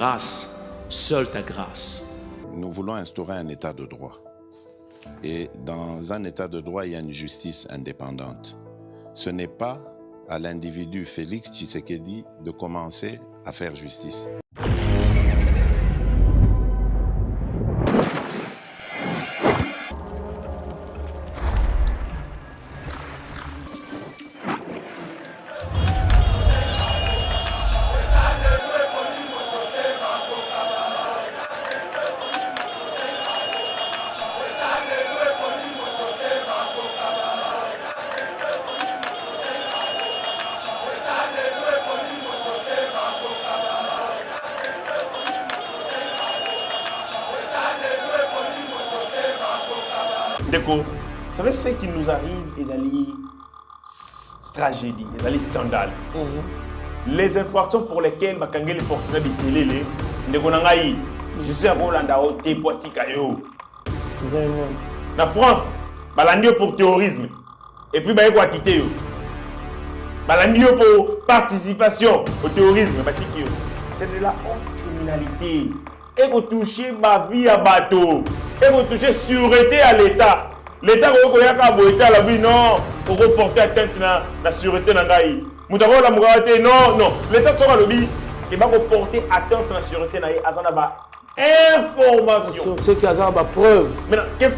grâce, seule ta grâce. Nous voulons instaurer un état de droit. Et dans un état de droit, il y a une justice indépendante. Ce n'est pas à l'individu Félix Tshisekedi de commencer à faire justice. Vous savez, ce qui nous arrive, ils allaient tragédie, ils allaient scandale. Les infractions pour lesquelles Bakangeli Fortuna Biselele, je suis à Rolanda Ote Poitikayo. En France, Balandio pour terrorisme. Et puis Baye quoi quitter. Balandio pour participation au terrorisme. C'est de la haute criminalité. Et vous touchez ma vie à bateau. Et vous touchez sûreté à l'État. L'État a la vie, non, pour reporter atteinte à la sûreté. Non, non. L'État sera le dit qu'il va reporter atteinte à la sûreté. Information. C'est qu'il y a des preuves. Maintenant,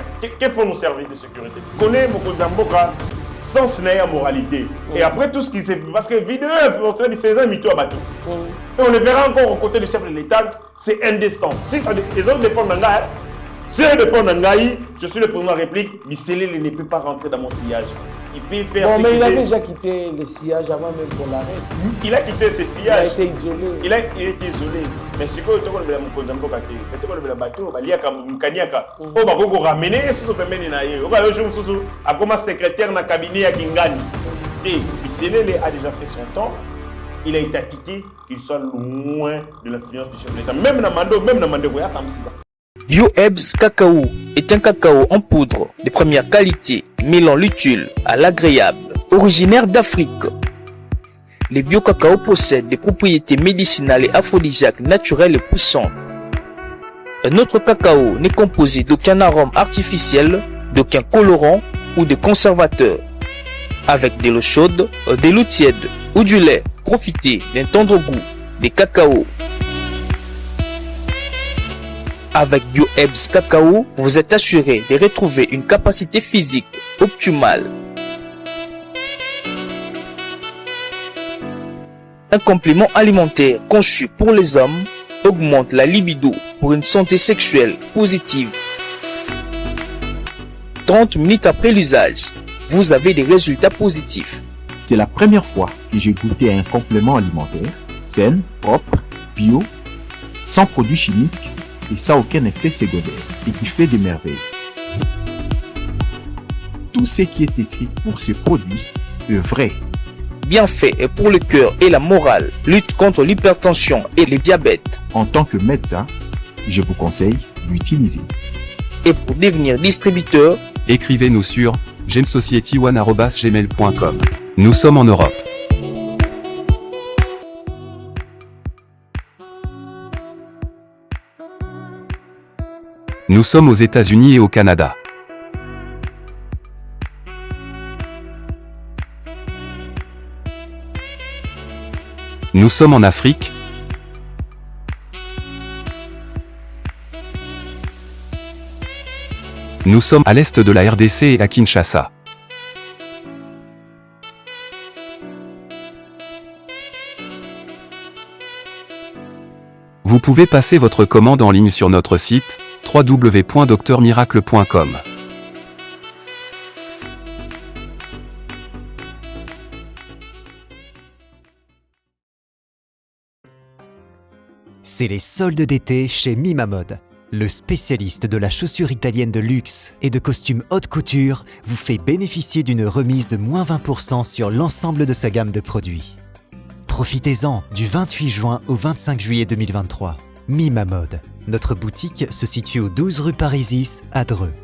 que font nos services de sécurité? Connaît Mokozamboka sans moralité. Et après tout ce qui s'est fait, parce que vidéo, c'est un mytho à bateau. Et on les verra encore aux côtés du chef de l'État, c'est indécent. Si ça, les autres dépendent d'un gars. Si elle dépend d'Angaï, je suis le président de la République, Biselele ne peut pas rentrer dans mon sillage. Il peut faire bon, mais il avait déjà quitté le sillage avant même qu'on l'arrête. Il a quitté ses sillages. Il a été isolé. Il a été isolé. Mais ce que tu as dit, tu as dit, le bateau, il y a un kanyaka. On va ramener ce que on va aller comme secrétaire dans le cabinet à Kingani. Biselele a déjà fait son temps. Il a été acquitté qu'il soit loin de l'influence du chef de l'État. Même dans Mando, il y a Samsida. Bio-Ebs Cacao est un cacao en poudre de première qualité, mêlant l'utile à l'agréable, originaire d'Afrique. Les bio-cacao possèdent des propriétés médicinales et aphrodisiaques naturelles et puissantes. Un autre cacao n'est composé d'aucun arôme artificiel, d'aucun colorant ou de conservateur. Avec de l'eau chaude, de l'eau tiède ou du lait, profitez d'un tendre goût des cacao. Avec Bio-Ebs Cacao, vous êtes assuré de retrouver une capacité physique optimale. Un complément alimentaire conçu pour les hommes augmente la libido pour une santé sexuelle positive. 30 minutes après l'usage, vous avez des résultats positifs. C'est la première fois que j'ai goûté à un complément alimentaire sain, propre, bio, sans produits chimiques et sans aucun effet secondaire et qui fait des merveilles. Tout ce qui est écrit pour ce produit est vrai. Bienfait est pour le cœur et la morale, lutte contre l'hypertension et le diabète. En tant que médecin, je vous conseille d'utiliser. Et pour devenir distributeur, écrivez-nous sur gemsociety1@gmail.com. Nous sommes en Europe. Nous sommes aux États-Unis et au Canada. Nous sommes en Afrique. Nous sommes à l'est de la RDC et à Kinshasa. Vous pouvez passer votre commande en ligne sur notre site www.docteurmiracle.com. C'est les soldes d'été chez Mima Mode. Le spécialiste de la chaussure italienne de luxe et de costumes haute couture vous fait bénéficier d'une remise de moins 20% sur l'ensemble de sa gamme de produits. Profitez-en du 28 juin au 25 juillet 2023. Mima Mode. Notre boutique se situe au 12 rue Parisis à Dreux.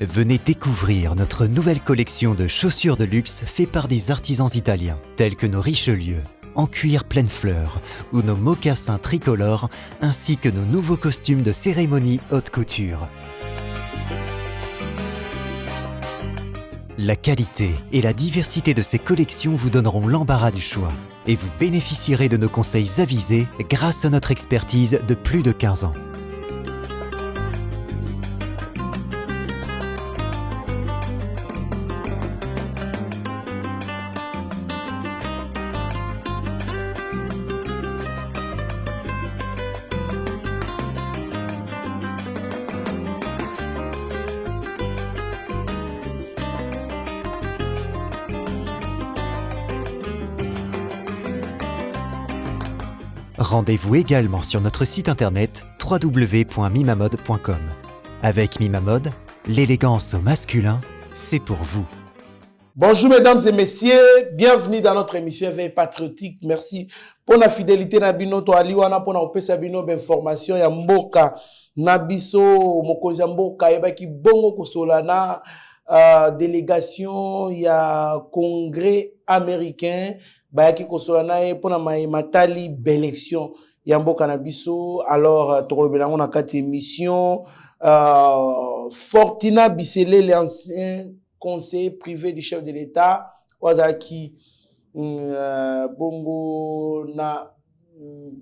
Venez découvrir notre nouvelle collection de chaussures de luxe faits par des artisans italiens, tels que nos Richelieu, en cuir pleine fleur, ou nos mocassins tricolores, ainsi que nos nouveaux costumes de cérémonie haute couture. La qualité et la diversité de ces collections vous donneront l'embarras du choix, et vous bénéficierez de nos conseils avisés grâce à notre expertise de plus de 15 ans. Rendez-vous également sur notre site internet www.mimamode.com. Avec Mimamode, l'élégance au masculin, c'est pour vous. Bonjour mesdames et messieurs, bienvenue dans notre émission Éveil patriotique. Merci pour la fidélité na bino to aliwana pour na opesa bino d'information ya mboka na biso mokonzi ya mboka yebaki bongo kosolana délégation ya congrès américain bayaki kosolana ye pona matali bélection ya mboka na biso. Alors tokolobela ngo na kati émission Fortina Bisele, l'ancien conseiller privé du chef de l'État, wazaki bongo na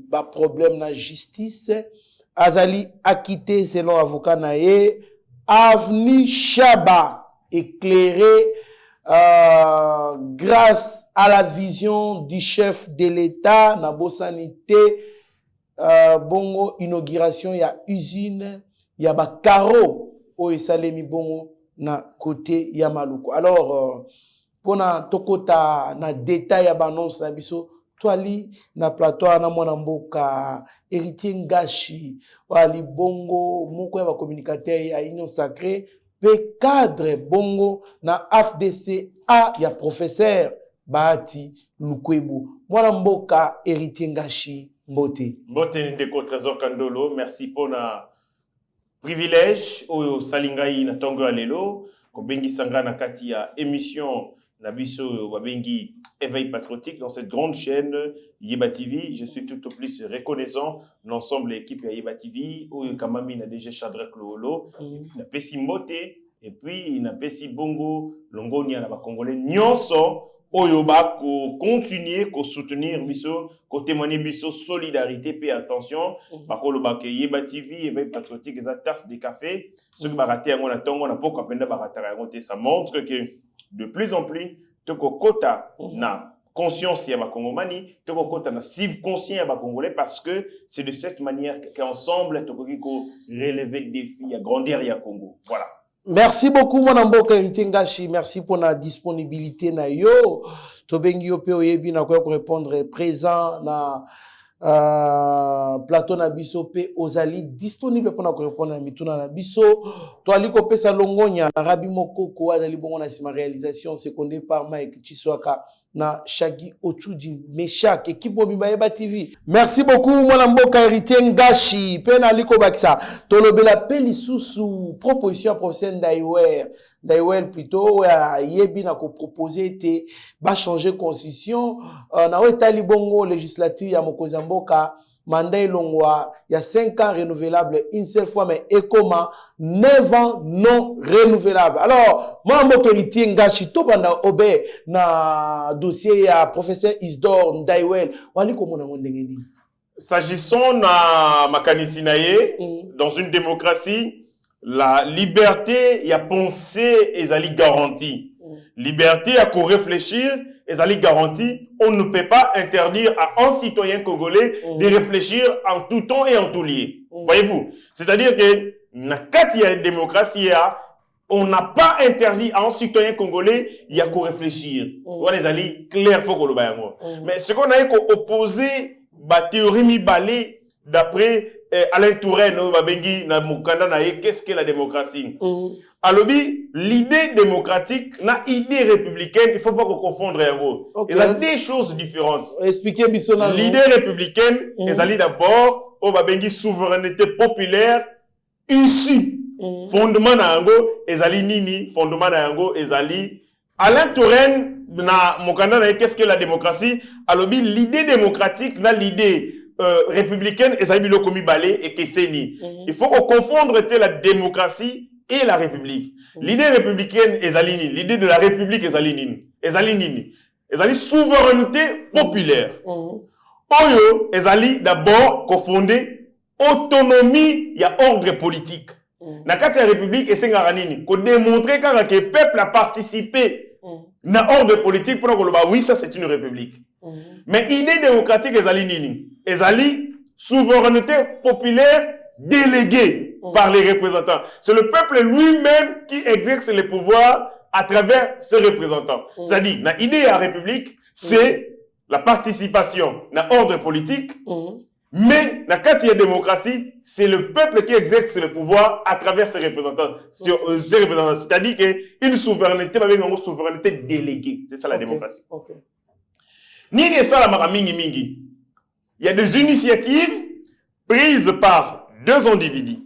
ba problème na justice azali acquitté selon avocat na ye Avni Chaba éclairé grâce à la vision du chef de l'État na bosanité bongo inauguration ya usine ya ba caro o esalemi bongo na côté ya Maluku. Alors pona tokota na détail ya annonce na biso toali na plateau na mwana mboka Héritier Ngashi wali bongo moko ya ba communicateur ya Union Sacrée pe cadre bongo na FDCA ya professeur Bahati Lukwebu. Mwana mboka Héritier Ngashi mbote ndeko Trésor Kandolo, merci pour na privilège oyo salingai na tongo ya lelo ko bengi sanga na kati ya émission na biso babengi Éveil patriotique dans cette grande chaîne Yeba TV. Je suis tout au plus reconnaissant l'ensemble de l'équipe ya Yeba TV oyo kamami na DG Shadrack Loholo na pesi mbote et puis na pesi bongo longonia na ba congolais nyonso oyo ba ko continuer ko soutenir biso ko témoigner biso solidarité et attention bakolo ba ke Yeba TV Éveil patriotique eza tasse de café ce que ba raté ngo na tongo na poko penda ba ratara ngo te. Ça montre que de plus en plus toko kota na conscience ya ba kongomani toko kota na subconscient ya ba congolais parce que c'est de cette manière qu'ensemble toko ko relever le défi à grandir ya Congo. Voilà. Merci beaucoup mon mboka Héritier Ngashi, merci pour la disponibilité na yo. Tobengi yo pe oyebi na ko répondre présent na plateau na biso pe ozali disponible pour na ko répondre na mituna na biso. To ali ko pesa longonya na Rabi Mokoko azali bongo na sima réalisation secondé par Mike Chiswaka na Shagi Ochudi Meshak équipe Bomimba Yeba TV. Merci beaucoup mon mboka Héritier Ngashi pe na liko bakisa tolobela pe lisusu proposition professeur Ndaiwel plutôt yebi na ko proposer te ba changer constitution na wetali bongo législative ya mokonzi mboka mandat longwa il y a 5 ans renouvelable une seule fois mais ekoma 9 ans non renouvelable. Alors moi mboka Héritier Ngashi to banda obé na dossier ya professeur Isdor Ndaiwel wali ko mona ndenge nini. S'agissant na makanisi na ye dans une démocratie la liberté ya penser ezali garantie. Liberté à réfléchir ezali garantie. On ne peut pas interdire à un citoyen congolais de réfléchir en tout temps et en tout lieu. Voyez-vous? C'est-à-dire que na kati ya démocratie on n'a pas interdit à un citoyen congolais il y a qu'à réfléchir. On ezali clair faut que le bayango. Mais ce qu'on a opposé ba théorie mi balé d'après Alain Touraine babengi na mukanda na ye qu'est-ce que la démocratie? Alobi l'idée démocratique na idée républicaine il faut pas qu'on confondre yango. Il y a des choses différentes. Expliquez bisona. L'idée républicaine ezali d'abord babengi souveraineté populaire issue fondement na yango ezali nini, fondement na yango ezali Alain Touraine na mokanda na qu'est-ce que la démocratie? Alors l'idée démocratique na l'idée républicaine ezali biloko mibale et keseni. Il faut confondre la démocratie et la république. L'idée républicaine ezali nini, l'idée de la république ezali nini, ezali souveraineté populaire. Oyo ezali d'abord confondé autonomie ya ordre politique. Na kati ya république esengaka nini ko démontrer kaka que peuple a participé na ordre politique pour que oui ça c'est une république. Mais idée démocratique ezali nini? Ezali souveraineté populaire déléguée par les représentants. C'est le peuple lui-même qui exerce les pouvoirs à travers ses représentants. C'est-à-dire na idée à république, c'est la participation na ordre politique. Mais la quatrième démocratie, c'est le peuple qui exerce le pouvoir à travers ses représentants. C'est-à-dire qu'une souveraineté, une souveraineté déléguée. C'est ça la démocratie. Ni ça la maramingi mingi. Il y a des initiatives prises par deux individus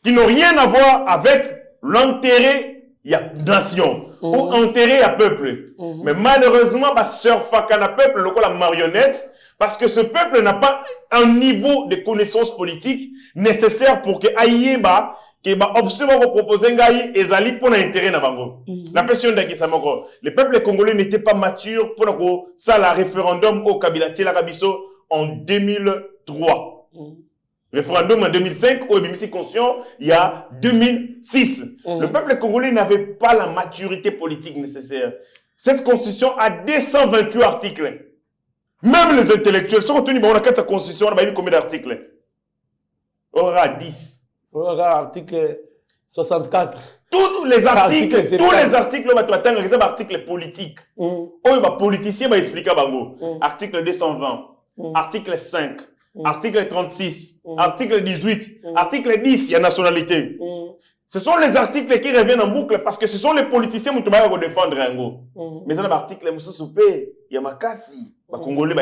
qui n'ont rien à voir avec l'intérêt de la nation ou intérêt à peuple. Mais malheureusement, surfakana peuple, la marionnette, parce que ce peuple n'a pas un niveau de connaissance politique nécessaire pour que aïeba que option va proposer ngai ezali pour l'intérêt na bango. La question d'Akisamoko, le peuple congolais n'était pas mature pour que ça la référendum au Kabila Tila Kabiso en 2003. Référendum en 2005 au BMC Conscient il y a 2006. Le peuple congolais n'avait pas la maturité politique nécessaire. Cette constitution a 228 articles. Même les intellectuels sont retenus dans la constitution, on a combien d'articles? On aura 10. On aura article 64. Tous les articles, articles politiques. Les politiciens vont expliquer bango. Article 220, article 5, article 36, article 18, article 10, il y a nationalité. Ce sont les articles qui reviennent en boucle parce que ce sont les politiciens qui vont défendre yango. Mais dans l'article, il y a Makasi. Congolais,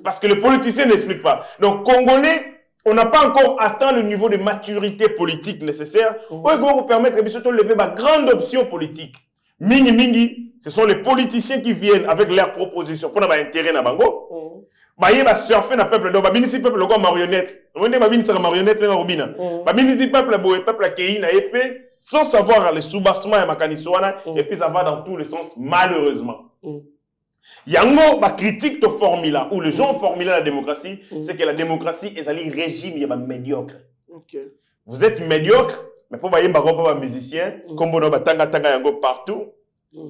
parce que les politiciens n'expliquent pas. Donc, Congolais, on n'a pas encore atteint le niveau de maturité politique nécessaire. On va vous permettre de lever ma grande option politique. Mingi mingi, ce sont les politiciens qui viennent avec leurs propositions pour avoir intérêt dans bango. Baye va surfer na peuple donc babinisi peuple ko marionnette. On dit babinisi sa marionnette na robina. Babinisi peuple boy peuple qui na épée sans savoir les soubassement et makanisoana et puis ça va dans tous les sens malheureusement. Yango ba critique to formula ou les gens formula la démocratie, c'est que la démocratie est un régime il médiocre. Vous êtes médiocre mais pour baye pas musicien comme bono batanga tanga yango partout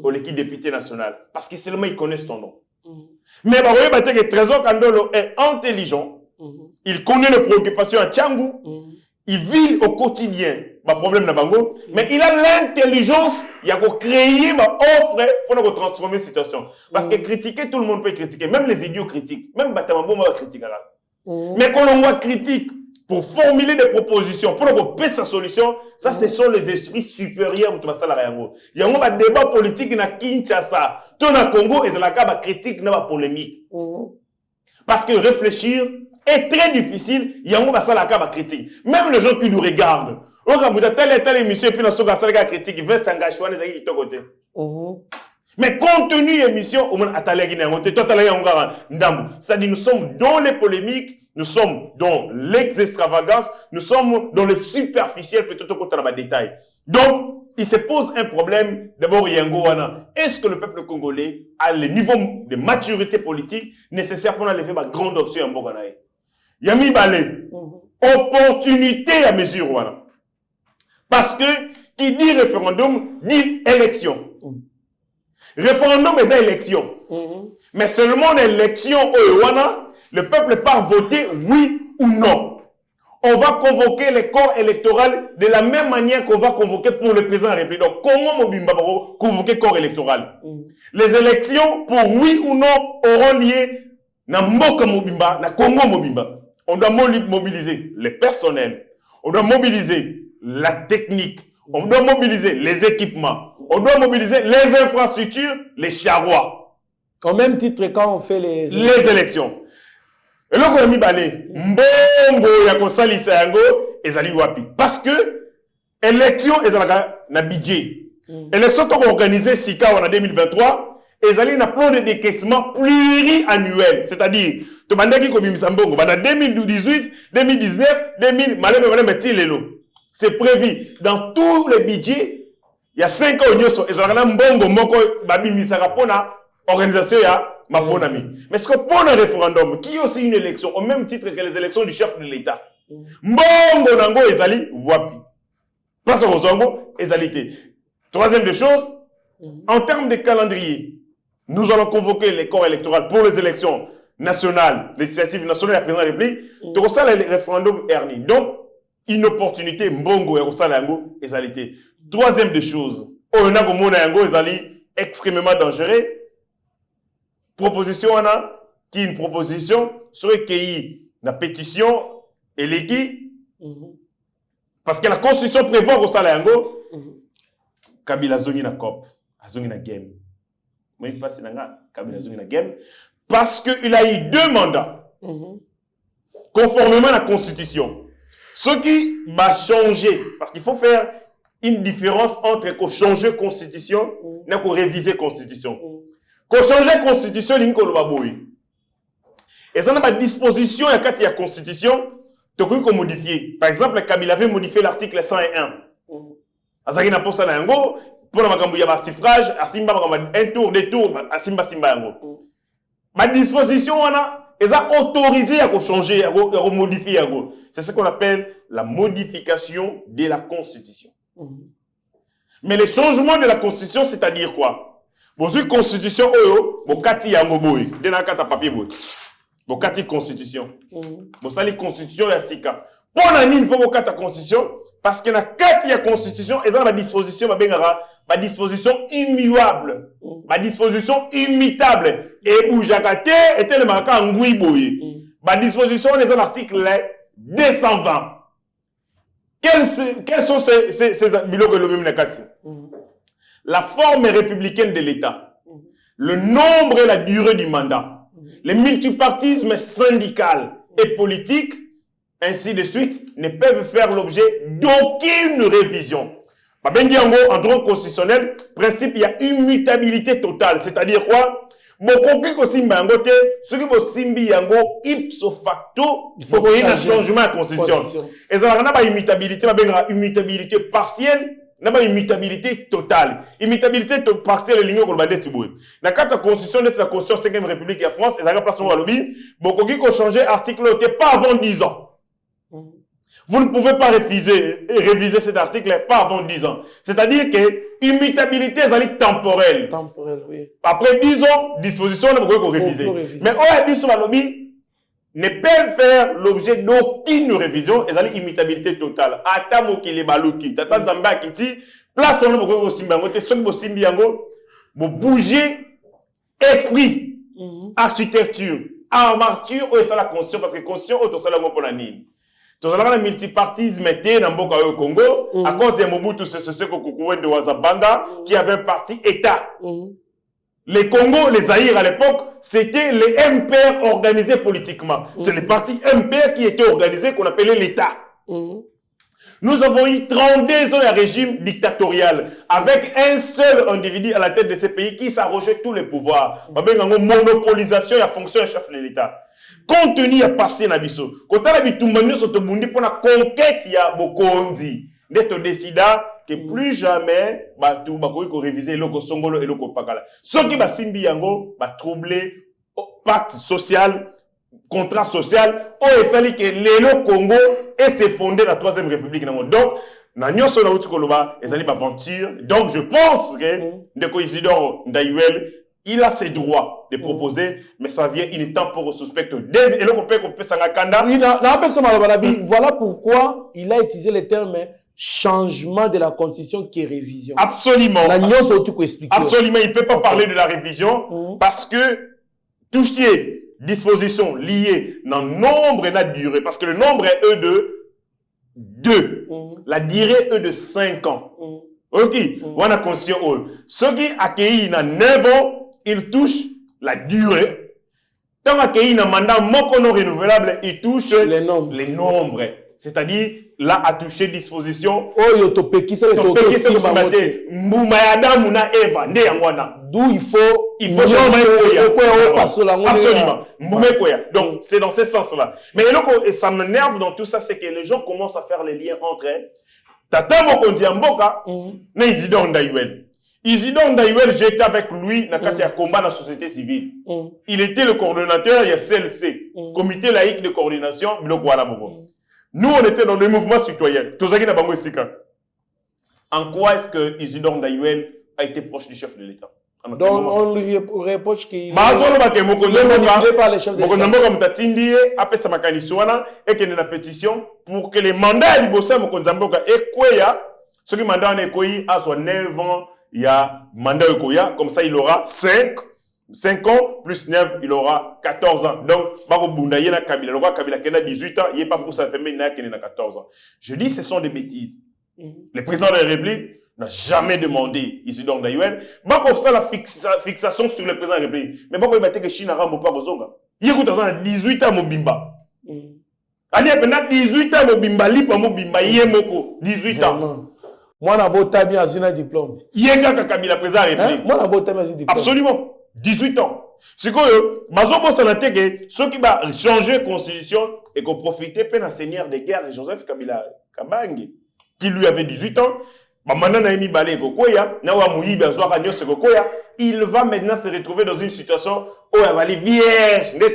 au l'équipe député national parce que seulement ils connaissent ton nom. Mais baye batanga que Trésor Kandolo est intelligent, il connaît les préoccupations à Tchangou, il vit au quotidien ma problème na bango, mais il a l'intelligence il a créer ma offre pour transformer la situation parce que critiquer tout le monde peut critiquer, même les idiots critiquent, même Batamambo va critiquer. Mais quand on voit critique pour formuler des propositions pour qu'on sa solution, ça ce sont les esprits supérieurs de la yango. Il y a un débat politique na Kinshasa, tout na Congo et la ba critique na polémique. Parce que réfléchir est très difficile, il y a un critique. Même les gens qui nous regardent, on a telle émission et puis on a une critique, ils veulent s'engager sur les côté. Mais compte tenu de l'émission, on a c'est-à-dire nous sommes dans les polémiques, nous sommes dans l'extravagance, nous sommes dans le superficiel plutôt que dans les détails. Donc, il se pose un problème, d'abord, est-ce que le peuple congolais a le niveau de maturité politique nécessaire pour enlever ma grande option en Boganaï? Yami Balé, opportunité à mesure. Parce que, qui dit référendum, dit élection. Référendum est élection. Mais seulement l'élection au Rwanda, le peuple part voter oui ou non. On va convoquer les corps électoraux de la même manière qu'on va convoquer pour le président de la République. Donc, comment Mobimba va convoquer corps électoral? Les élections, pour oui ou non, auront lieu dans Mboka Mobimba, dans Congo Mobimba. On doit mobiliser les personnels, on doit mobiliser la technique, on doit mobiliser les équipements, on doit mobiliser les infrastructures, les charrois. Au même titre quand on fait les élections. Et là, on a mis balé. Mbongo ya kosalisa yango ezali wapi. Parce que élection ezalaka na budget. Élection to organisée sika en 2023, ezali na plan de décaissement pluriannuel. C'est-à-dire, to bandaki ko bimisa mbongo bana 2018, 2019, 2000 maleme tilelo. C'est prévu dans tous les budgets. Il y a 5 ans nyoso ezalaka na mbongo moko babimisa pona organisation ya Maponami. Mais ce que pour un référendum, qui est aussi une élection, au même titre que les élections du chef de l'État, Mbongo Nango Ezali, Wapi. Place aux Zongo, Ezalité. Troisième des choses, en termes de calendrier, nous allons convoquer les corps électoraux pour les élections nationales, législatives nationales et la présidence de la République. Donc, ça, le référendum Erni. Donc, une opportunité, Mbongo et Nango, Ezalité. Troisième des choses, Oyonago Mona Yango Ezali, extrêmement dangereux. Proposition qui est une proposition sur la pétition et l'équipe parce que la constitution prévoit que ça l'ango Kabila zongi na cop azongi na game mais pas sinanga Kabila zongi na game parce que il a eu 2 mandats conformément à la constitution. Ce qui va changer parce qu'il faut faire une différence entre changer la constitution et réviser la constitution. Quand changer la constitution, il y a et ça n'a pas de disposition, il y a une constitution, tu peux modifier. Par exemple, Kabila avait modifié l'article 101. Azaki na posa na yango, pour la suffrage, asimba un tour, 2 tours, asimba simba yango. Ma disposition, ils ont autorisé à changer, à modifier. C'est ce qu'on appelle la modification de la constitution. Mais les changements de la constitution, c'est-à-dire quoi? Bozui constitution oyo bokati yango boy dena kata papier boy bokati constitution bosali constitution ya sika pona nini faut bokata constitution parce que na kati ya constitution eza na disposition babengara ba disposition immuable ba disposition immutable et boujaka te etele maka ngui boy ba disposition eza l'article 220. Quels sont ces biloko lo même na kati? La forme républicaine de l'État, le nombre et la durée du mandat, le multipartisme syndical et politique, ainsi de suite, ne peuvent faire l'objet d'aucune révision. En droit constitutionnel, principe, il y a immutabilité totale. C'est-à-dire quoi? Ce qui est simbi yango ipso facto, il faut qu'il y ait un changement à la constitution. Et ça n'a pas immutabilité partielle. N'a pas immutabilité totale. Immutabilité partielle et l'union qu'on va dire. Dans la constitution de la constitution 5e République de France, et ça place au lobby, beaucoup qui ont changé article pas avant 10 ans. Vous ne pouvez pas réviser cet article pas avant 10 ans. C'est-à-dire que immutabilité est temporelle. Temporelle, oui. Après 10 ans, disposition, on peut réviser. Mais on a dit sur le lobby, ne peuvent faire l'objet d'aucune révision et une immutabilité totale. Atamo ki le baluki, tata zamba kiti, place on peut simbango, te son bo simbiango, bo bouger esprit, architecture, armature ou ça la constitution parce que constitution auto ça la mo pour la nini. Tout ça la multipartisme était dans mboka au Congo à cause de Mobutu Sese Seko Kukuwende Wazabanga qui avait un parti État. Les Congo, les Zaïre à l'époque, c'était les MPR organisés politiquement. C'est les partis MPR qui étaient organisés qu'on appelait l'État. Nous avons eu 32 ans de régime dictatorial avec un seul individu à la tête de ces pays qui s'arrogeait tous les pouvoirs. Monopolisation et la fonction de chef de l'État. Compte tenu à passer na biso, quand on a bitumbanyo soto bundi pour la conquête ya bokonzi, d'être décida que plus jamais batu bakoki ko réviser loko songolo et loko pakala. Ce qui va simbi yango va troubler pacte social, contrat social, o esali que lelo Congo et s'est fondé la 3e République dans le monde. Donc na nyonso na uti koloba ezali ba aventure. Donc je pense que Ndeko Isidore Ndayuel il a ses droits de proposer, mais ça vient, il est temps pour le suspect. Voilà pourquoi il a utilisé le terme changement de la constitution qui est révision. Absolument. Absolument, il ne peut pas parler de la révision parce que tout ce qui est disposition liée dans le nombre et la durée, parce que le nombre est de 2, la durée est de 5 ans. Ok, on a conscience. Ceux qui accueillent dans 9 ans, il touche la durée. Tant qu'il y a un mandat moko non renouvelable, il touche les nombres. C'est-à-dire, là, à toucher disposition. Oh, yo to peki se to peki se kosumate. Mbuma ya damu na Eva, nde yangwana. D'où il faut absolument. Donc, c'est dans ce sens-là. Mais ça m'énerve dans tout ça, c'est que les gens commencent à faire les liens entre Tata Mokondi Mboka et Isidore Ndayuel. Isidore Ndayuel, j'étais avec lui dans le combat dans la société civile. Il était le coordonnateur, il y a CLC, Comité laïque de coordination, Nous, on était dans des mouvements citoyens. En quoi est-ce que Isidore Ndayuel a été proche du chef de l'État? Donc, on lui reproche qu'il est manipulé par les chefs de l'État. Et qu'il y a une pétition pour que les mandats de Bossa Mokonzamboka et Kweya, ceux qui mandats en Kweya, à soit 9 ans, il y a mandat de Kweya, comme ça il aura 5 ans, plus 9, il aura 14 ans. Donc, Bako Bundaye na Kabila, le roi Kabila qui a 18 ans, il n'est pas pour ça, il a 14 ans. Je dis, ce sont des bêtises. Le président de la République n'a jamais demandé Isidore Ndayuel. Bako fait la fixation sur le président de la République. Mais Bako il que Chine a rambo pas Bozonga. Il écoute à 18 ans Mobimba. Ali a 18 ans Mobimba, lipa Mobimba, Yemoko, 18 ans. Moi, je n'ai bien un diplôme. Yeka Kabila, président de la République. Moi, je n'ai bien un diplôme. Absolument. 18 ans. C'est quoi, Bazobo Sanate, que ceux qui vont changer la constitution et qu'on profite de seigneur de guerre de Joseph Kabila Kabange, qui lui avait 18 ans, il va maintenant se retrouver dans une situation où il va aller vierge, il a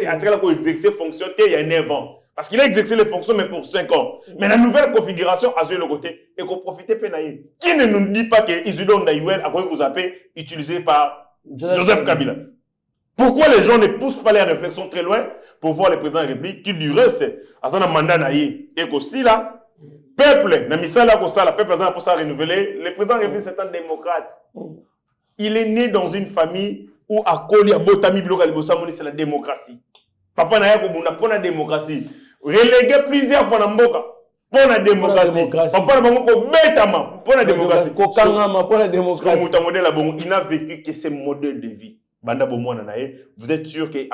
exercé fonction il y a 9 ans. Parce qu'il a exercé les fonctions, mais pour 5 ans. Mais la nouvelle configuration a joué le côté et qu'on profite de Penaï. Qui ne nous dit pas que Isidore Ndayuel a vous appelé utilisé par Joseph Kabila? Pourquoi les gens ne poussent pas les réflexions très loin pour voir le président de la République qui du reste a un mandat naïe et qu'aussi là, peuple, le peuple a pour ça renouveler, le président de la République c'est un démocrate. Il est né dans une famille où à Koli, à Botami, c'est la démocratie. Papa n'a pas pour la démocratie. Relégué plusieurs fois dans Mboka pour la démocratie. Papa n'a pas pour la démocratie. Il n'a vécu que ce modèle de vie. Vous êtes sûr que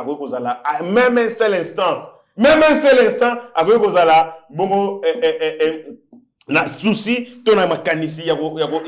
même un seul instant, après vous allez la souci, ton mécanisme, il y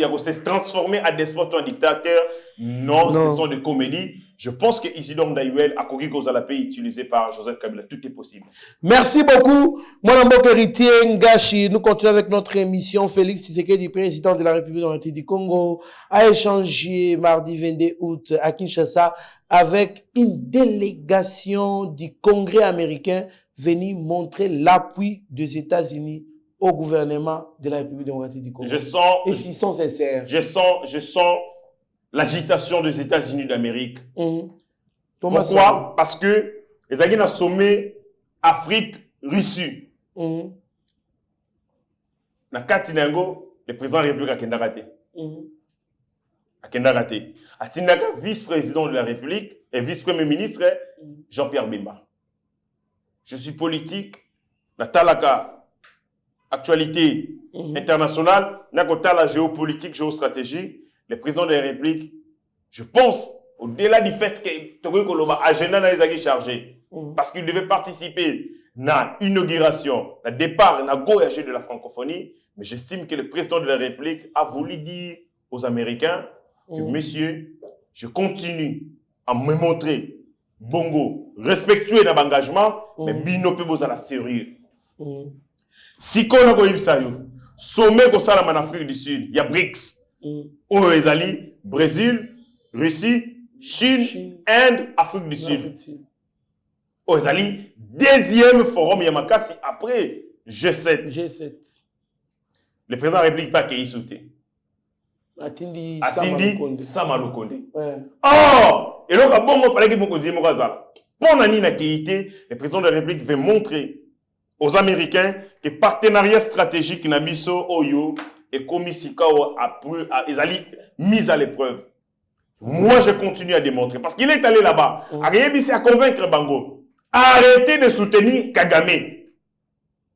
a se transformer en despote ou en dictateur. Non, ce sont des comédies. Je pense que Isidore Ndayuel a couru cause à la paix utilisé par Joseph Kabila. Tout est possible. Merci beaucoup. Mon ambok héritier Ngashi. Nous continuons avec notre émission. Félix Tshisekedi, président de la République démocratique du Congo, a échangé mardi 22 août à Kinshasa avec une délégation du Congrès américain venue montrer l'appui des États-Unis au gouvernement de la République démocratique du Congo. Je sens, et s'ils sont sincères. Je sens l'agitation des États-Unis d'Amérique. Pourquoi? Parce que les États-Unis ont sommet Afrique-Russie. Na Katinango, le président de la République a Kendaraté. A Kendaraté. A Tindaka, vice-président de la République et vice-premier ministre, Jean-Pierre Bemba. Je suis politique. Na Talaka. Actualité internationale, la géopolitique, géostratégie, le président de la République, je pense, au-delà du fait que Togo agenda n'a pas chargé, parce qu'il devait participer à l'inauguration, au départ, à voyage de la francophonie, mais j'estime que le président de la République a voulu dire aux Américains que, messieurs, je continue à me montrer bongo, respectueux dans l'engagement, mais bino peut à la sérieux. Si on a eu ça, sommet en Afrique du Sud, il y a BRICS, où les alliés, Brésil, Russie, Chine, Inde, Afrique du Sud. Où les alliés, deuxième forum Yamakasi après G7. Le président de la République pas qu'il sauté. Atindi Sama Lukonde. Oh! Et donc, il fallait que vous disiez Morazal. Pour Nani Nakeïté, le président de la République veut montrer aux Américains que partenariat stratégique Nabiso Oyo et Komisikao a mis à l'épreuve. Moi, je continue à démontrer. Parce qu'il est allé là-bas. C'est à convaincre Bango. Arrêtez de soutenir Kagame.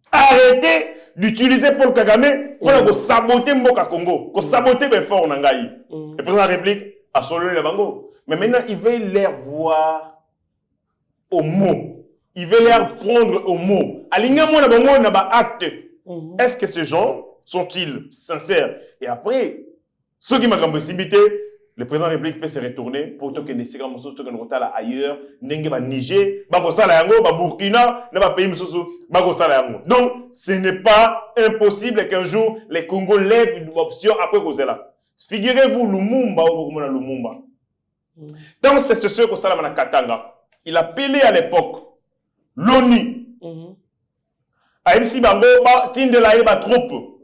Arrêtez d'utiliser Paul Kagame pour saboter Mboka Congo. Pour saboter Benfort Nangaï. Le président de la République a solo le Bango. Mais maintenant, il veut les voir au mot. Il veut les prendre au mot. Acte. Est-ce que ces gens sont-ils sincères? Et après, ceux qui m'ont imité, le président de la République peut se retourner pour que les séquences sont ailleurs, Niger, Burkina, donc, ce n'est pas impossible qu'un jour les Congo lèvent une option après Kozela. Figurez-vous, Lumumba. Donc, c'est ce que ça a Katanga. Il a appelé à l'époque l'ONU. Aïbsi Bango, Tindelaye, troupe.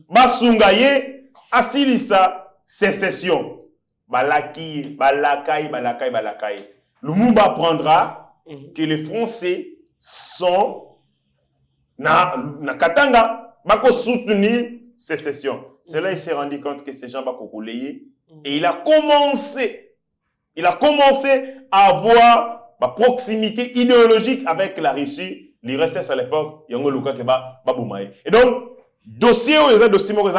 Basungaye, Asilisa, sécession. Balaki. Lumumba apprendra que les Français sont na Katanga, bako soutenir sécession. C'est là il s'est rendu compte que ces gens bako koulayer et il a commencé à avoir ma proximité idéologique avec la Russie, l'URSS à l'époque, Yango Luka Keba Baboumaï. Et donc dossier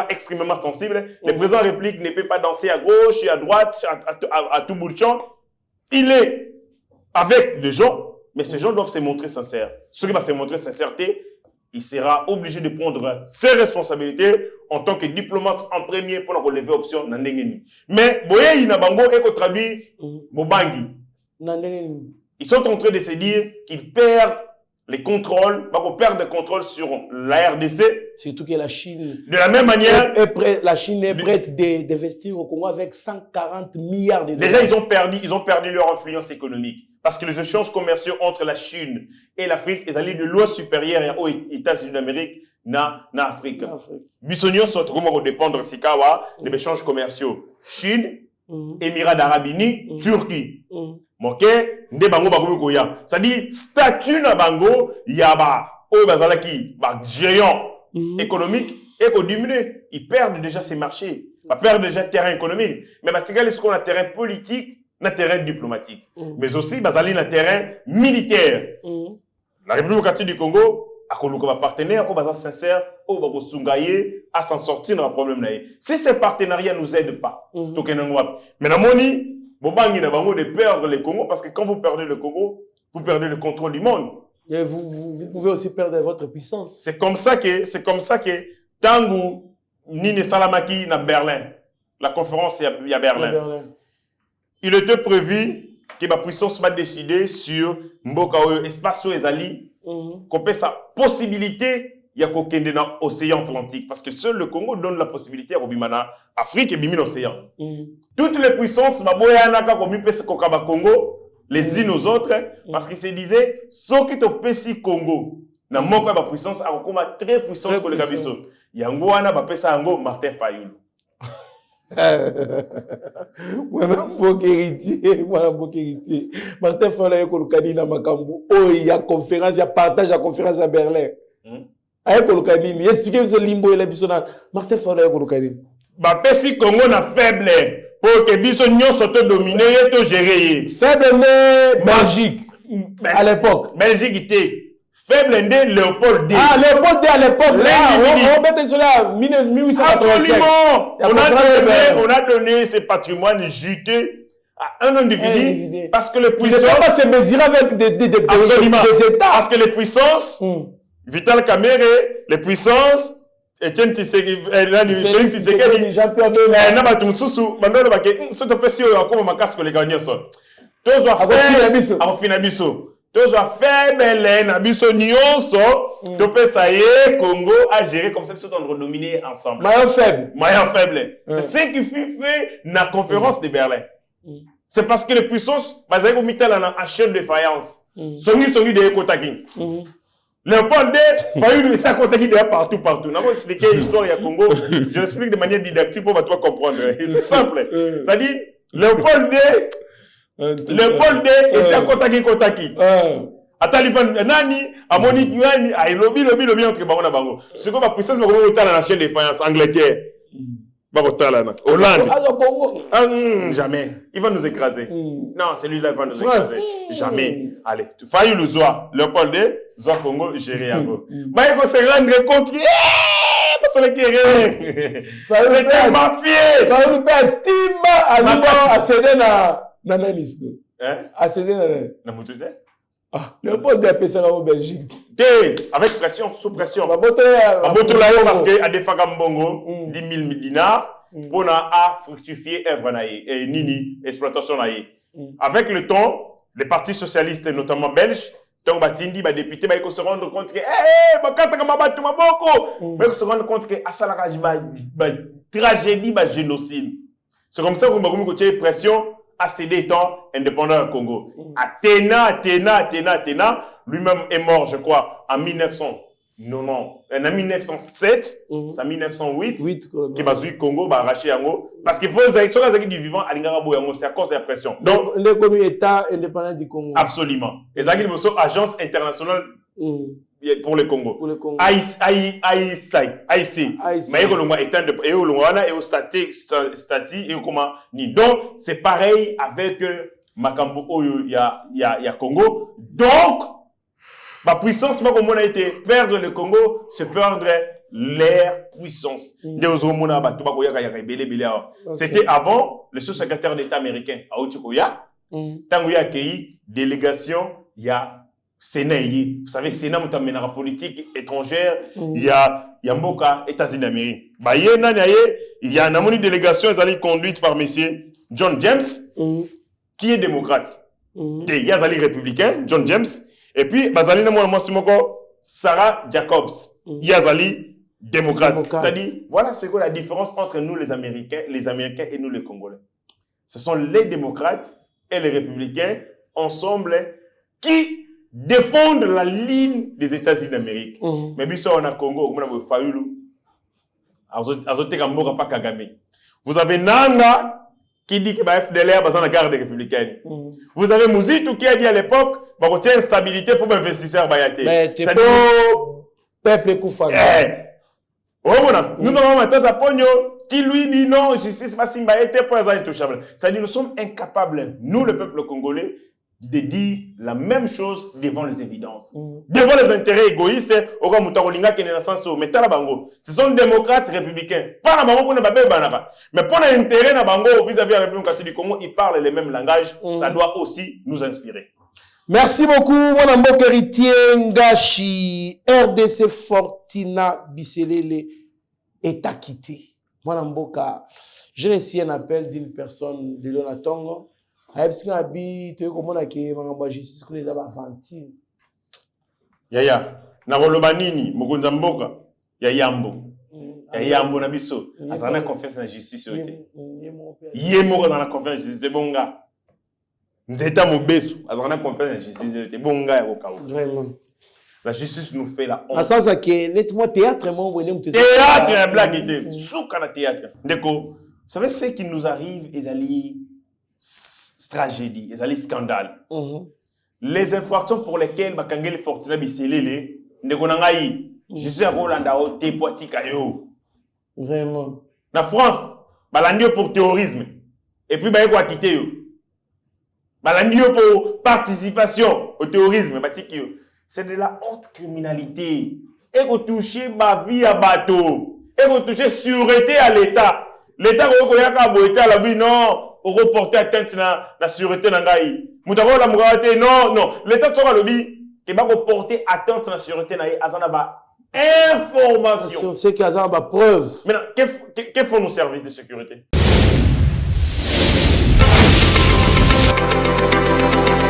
extrêmement sensible. Le président de la République ne peut pas danser à gauche et à droite, à tout bout de champ. Il est avec les gens, mais ces gens doivent se montrer sincères. Ceux qui vont se montrer sincérité, il sera obligé de prendre ses responsabilités en tant que diplomate en premier pour relever option dans l'ennemi. Mais Boye Inabango est traduit Bobangi. Ils sont en train de se dire qu'ils perdent les contrôles, on perd le contrôle sur la RDC. Surtout que la Chine, de la même manière, la Chine est prête d'investir au Congo avec 140 milliards de dollars. Déjà, ils ont perdu leur influence économique. Parce que les échanges commerciaux entre la Chine et l'Afrique, ils allaient de loi supérieure aux États-Unis d'Amérique, na Afrique. Bissonio sont comment dépendre de Sikawa, des échanges commerciaux. Chine, Émirats d'Arabie Unis, Turquie. Ok, nde bango bakomi koya. C'est-à-dire statut na bango yaba o bazalaki ba géant économique et ko diminuer, ils perdent déjà ces marchés, ils perdent déjà terrain économique, mais batigal ce qu'on a terrain politique, na terrain diplomatique, mais aussi bazali na terrain militaire. La République démocratique du Congo a koluka ba partenaire au bazal sincère au bako sungaye à s'en sortir dans le problème là. Si ces partenariats nous aident pas, to kenangwa. Mais na moni Bobangi n'a pas de perdre le Congo parce que quand vous perdez le Congo, vous perdez le contrôle du monde. Et vous pouvez aussi perdre votre puissance. C'est comme ça que Tangu Nini Salamaki na Berlin, la conférence il y a Berlin. Il était prévu que ma puissance va décider sur Mboka espace ezali qu'on peut sa possibilité il y a qu'au dans l'océan Atlantique. Parce que seul le Congo donne la possibilité à Robimana, Afrique et Bimi l'océan. Toutes les puissances, Congo, les unes aux autres, parce qu'ils se disaient, ceux qui ont pesi Congo, na moko ba puissance, a très puissante pour le Kabiso. Yangouana, ba pesa Ango, Martin Fayoulou. Voilà, héritier. Martin Fayoulou, il y a Makambo. Oh, il y a conférence, il y a partage à conférence à Berlin. Ayekolukanini expliquez ce limbo et la bisona Martin Fala ayekolukanini ba pesi Congo na faible pour que biso nyonso to dominer et to gérer faible né Belgique à l'époque Belgique était faible né Léopold D. Ah Léopold D à l'époque là on mettait cela 1885 on a donné ce patrimoine juteux à un individu parce que les puissances ne peut pas se mesurer avec des États parce que les puissances Vital Kamere, les puissances, Etienne Tshisekedi, Félix Tshisekedi, Jean-Pierre Bemba, Nabatu Msusu, Mandolo Bake, soto pesi yo akoma makasiko les gagnants sont. Tous doivent faire, à finabiso. Tous doivent faire belle na biso nyonso, to pesa ye Congo à gérer comme ça ils sont dominés ensemble. Maillon faible. C'est ce qui fut fait na conférence de Berlin. C'est parce que les puissances, basées au mital en chaîne de faïence. Songi de Kotaki. Léopold D, Fayoulou, ça compte qui est partout. Nous allons expliquer l'histoire du Congo. Je l'explique de manière didactique pour toi comprendre. C'est simple. C'est-à-dire, Léopold D, et c'est un Kotaki. Atalivan Nani, Amoni Nani, Lobi entre Bango na Bango. Ce que ma puissance m'a remonté à la chaîne de faïence Angleterre. Hollande. Jamais. Il va nous écraser. Non, celui-là va nous écraser. Jamais. Allez. Fayoulou Zoa. Léopold D. Zoa Congo, gérer Yango. Bah, il faut se rendre compte. C'est un mafieux. Ça va nous faire Timba à céder na Nanisco. Hein? À céder na Moutouté? Ah, Léopold a passé en Belgique. Avec pression, sous pression. Parce parce que à des Mbongo, 10 000 dinars, pour fructifier œuvre et nini, exploitation. Avec le temps, les partis socialistes, notamment belges, donc Batindi, les députés, ils se rendent compte que, ils se rendent compte que tragédie, génocide. C'est comme ça que nous avons eu pression à céder temps indépendant du Congo. Athéna, lui-même est mort, je crois, en 1907, c'est en 1908, qui a eu Congo, arraché Yango. Parce que pour les gens du vivant, c'est à cause de la pression. Donc, le comité État indépendant du Congo. Absolument. Les gens qui sont agence internationale pour le Congo. AIC. Mais donc, c'est pareil avec Makambo, il y a Congo. Donc, ma puissance, comme on a été perdre le Congo, c'est perdre leur puissance. C'était avant le sous-secrétaire d'État américain, Aoutoukoya, tant qu'il y a accueilli délégation, il y a Sénat. Vous savez, Sénat, c'est la politique étrangère, il y a Mboka, États-Unis d'Amérique. Il y a une délégation conduite par M. John James, qui est démocrate. Il y a un républicain, John James. Et puis, Sarah Jacobs, Yazali, démocrate. C'est-à-dire, voilà ce que la différence entre nous, les Américains et nous, les Congolais. Ce sont les démocrates et les républicains, ensemble, qui défendent la ligne des États-Unis d'Amérique. Mais bien sûr, on a Congo, on a Fayoulou, vous avez Nanga, qui dit que la FDLR est dans la garde républicaine. Vous avez Mouzitou qui a dit à l'époque qu'il y a une stabilité pour les investisseurs. Mais c'est peuple Koufan. Nous avons maintenant Pogno qui lui dit non, justice Massimba était pour les intouchables. C'est-à-dire nous sommes incapables, nous le peuple congolais, de dire la même chose devant les évidences. Devant les intérêts égoïstes, ce sont démocrates républicains. Pas la bango, mais pour l'intérêt vis-à-vis de la République du Congo, ils parlent les mêmes langages. Ça doit aussi nous inspirer. Merci beaucoup, mon amboka héritier Ngashi, RDC Fortina Biselele est acquitté. Mon amboka, j'ai reçu un appel d'une personne de Lonatongo. Yaya, na koloba nini mokonza mboka ya Yambo. Ya Yambo na biso, azana confiance na justice yote. Yemo azana confiance na justice bonga. Nzeta mobesu, azana confiance na justice yote bonga ya kokawa. Vraiment. La justice nous fait la honte. À sens que nettement théâtre théâtre la blague était souka na théâtre. Ndeko, vous savez ce qui nous arrive les alliés tragédie, les alliés scandales. Les infractions pour lesquelles Bakangeli Fortuna Biselele ndekonangai je suis à Rolanda au Tepoatika yo. Vraiment. La France, balandio pour terrorisme. Et puis ba ko quitter yo. Balandio pour participation au terrorisme, batiki yo. C'est de la haute criminalité. Et ko toucher ma vie à bateau. Et ko toucher sûreté à l'État. L'État ko yaka boité à la vie non. Au reporter atteinte à la sûreté nangai. Moutako la mugate non. L'État toka lobi qui va porter atteinte à la sûreté nangai azana ba information. C'est qu'il y a des preuves. Maintenant, que font nos services de sécurité?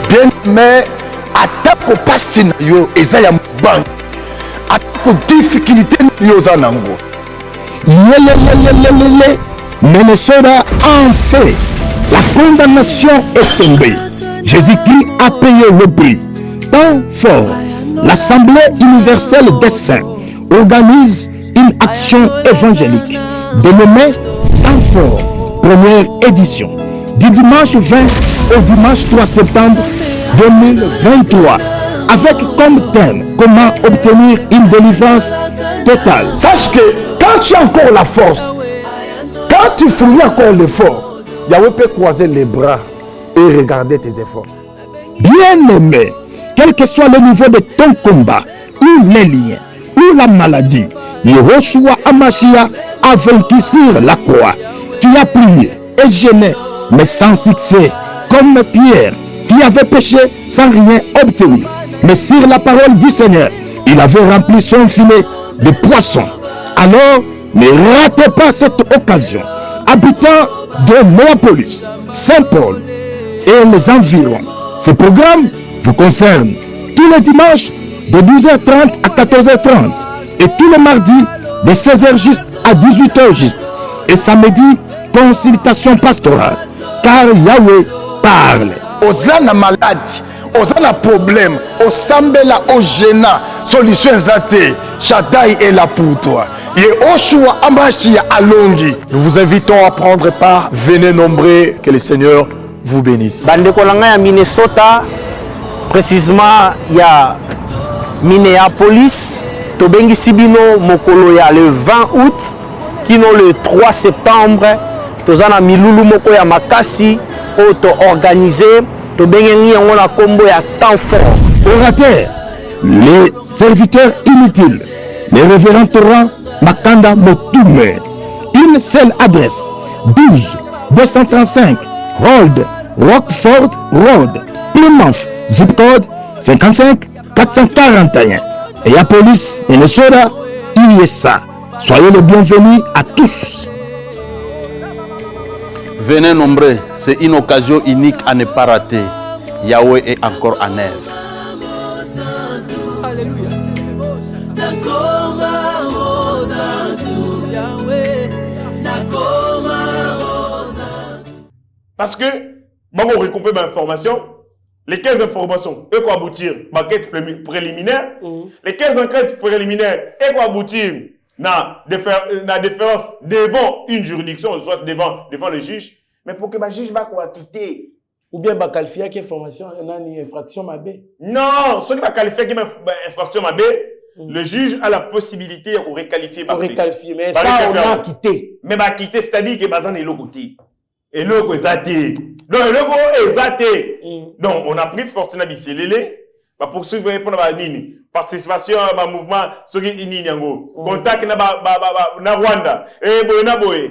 Bien, mais attaque au passé yo ezaya bank. Attaque aux difficultés yo zanango. Minnesota en fait. La condamnation est tombée. Jésus-Christ a payé le prix. Tant fort, l'Assemblée universelle des saints organise une action évangélique dénommée Tant fort, première édition, du dimanche 20 au dimanche 3 septembre 2023, avec comme thème comment obtenir une délivrance totale. Sache que quand tu as encore la force, quand tu fournis encore l'effort, Yahweh peut croiser les bras et regarder tes efforts. Bien-aimé, quel que soit le niveau de ton combat, ou les liens, ou la maladie, Yehoshua Amashia a vaincu sur la croix. Tu as prié et gêné, mais sans succès, comme Pierre qui avait péché sans rien obtenir. mais sur la parole du Seigneur, il avait rempli son filet de poissons. Alors, ne ratez pas cette occasion. Habitants de Néapolis, Saint-Paul et les environs, ce programme vous concerne tous les dimanches de 12h30 à 14h30 et tous les mardis de 16h juste à 18h juste et samedi, consultation pastorale, car Yahweh parle. Ozana maladie, ozana problème, osambela ogena, solution zate, Shaddai est là pour toi. Et Oshua Amashi Alongi. Nous vous invitons à prendre part, venez nombreux, que le Seigneur vous bénisse. Bandeko langa ya Minnesota, précisément il y a Minneapolis, tobengi sibino mokolo ya le 20 août, kino le 3 septembre, tozana milulu moko ya makasi, auto organisé, tobengi yango na kombo ya temps fort. Orateur, les serviteurs inutiles, les révérends Torah Makanda Motume. Une seule adresse, 12 235 Road, Rockford Road, Plymouth, zip code 55 441. Et à police, Minnesota, USA. Soyez les bienvenus à tous. Venez nombreux, c'est une occasion unique à ne pas rater. Yahweh est encore en œuvre. Alléluia. Parce que, bon, on récupère l'information, les 15 informations, et quoi aboutir, maquette préliminaire, les 15 enquêtes préliminaires, et quoi aboutir, na différence devant une juridiction, soit devant le juge, mais pour que le juge va quitter. Ou bien va qualifier qui information, une infraction mabé. Non, ce qui va qualifier qui infraction mabé, le juge a la possibilité de requalifier. Pour requalifier, mais ça on a quitté. Mais va quitter, c'est-à-dire que bazan est l'autre côté. Et l'autre est athée. Donc l'autre est athée. Donc on a pris Fortuna Biselele, va poursuivre répondre à Nini. Participation à un mouvement, ce qui est Nini Yango. Contact na Rwanda. Et boye boye.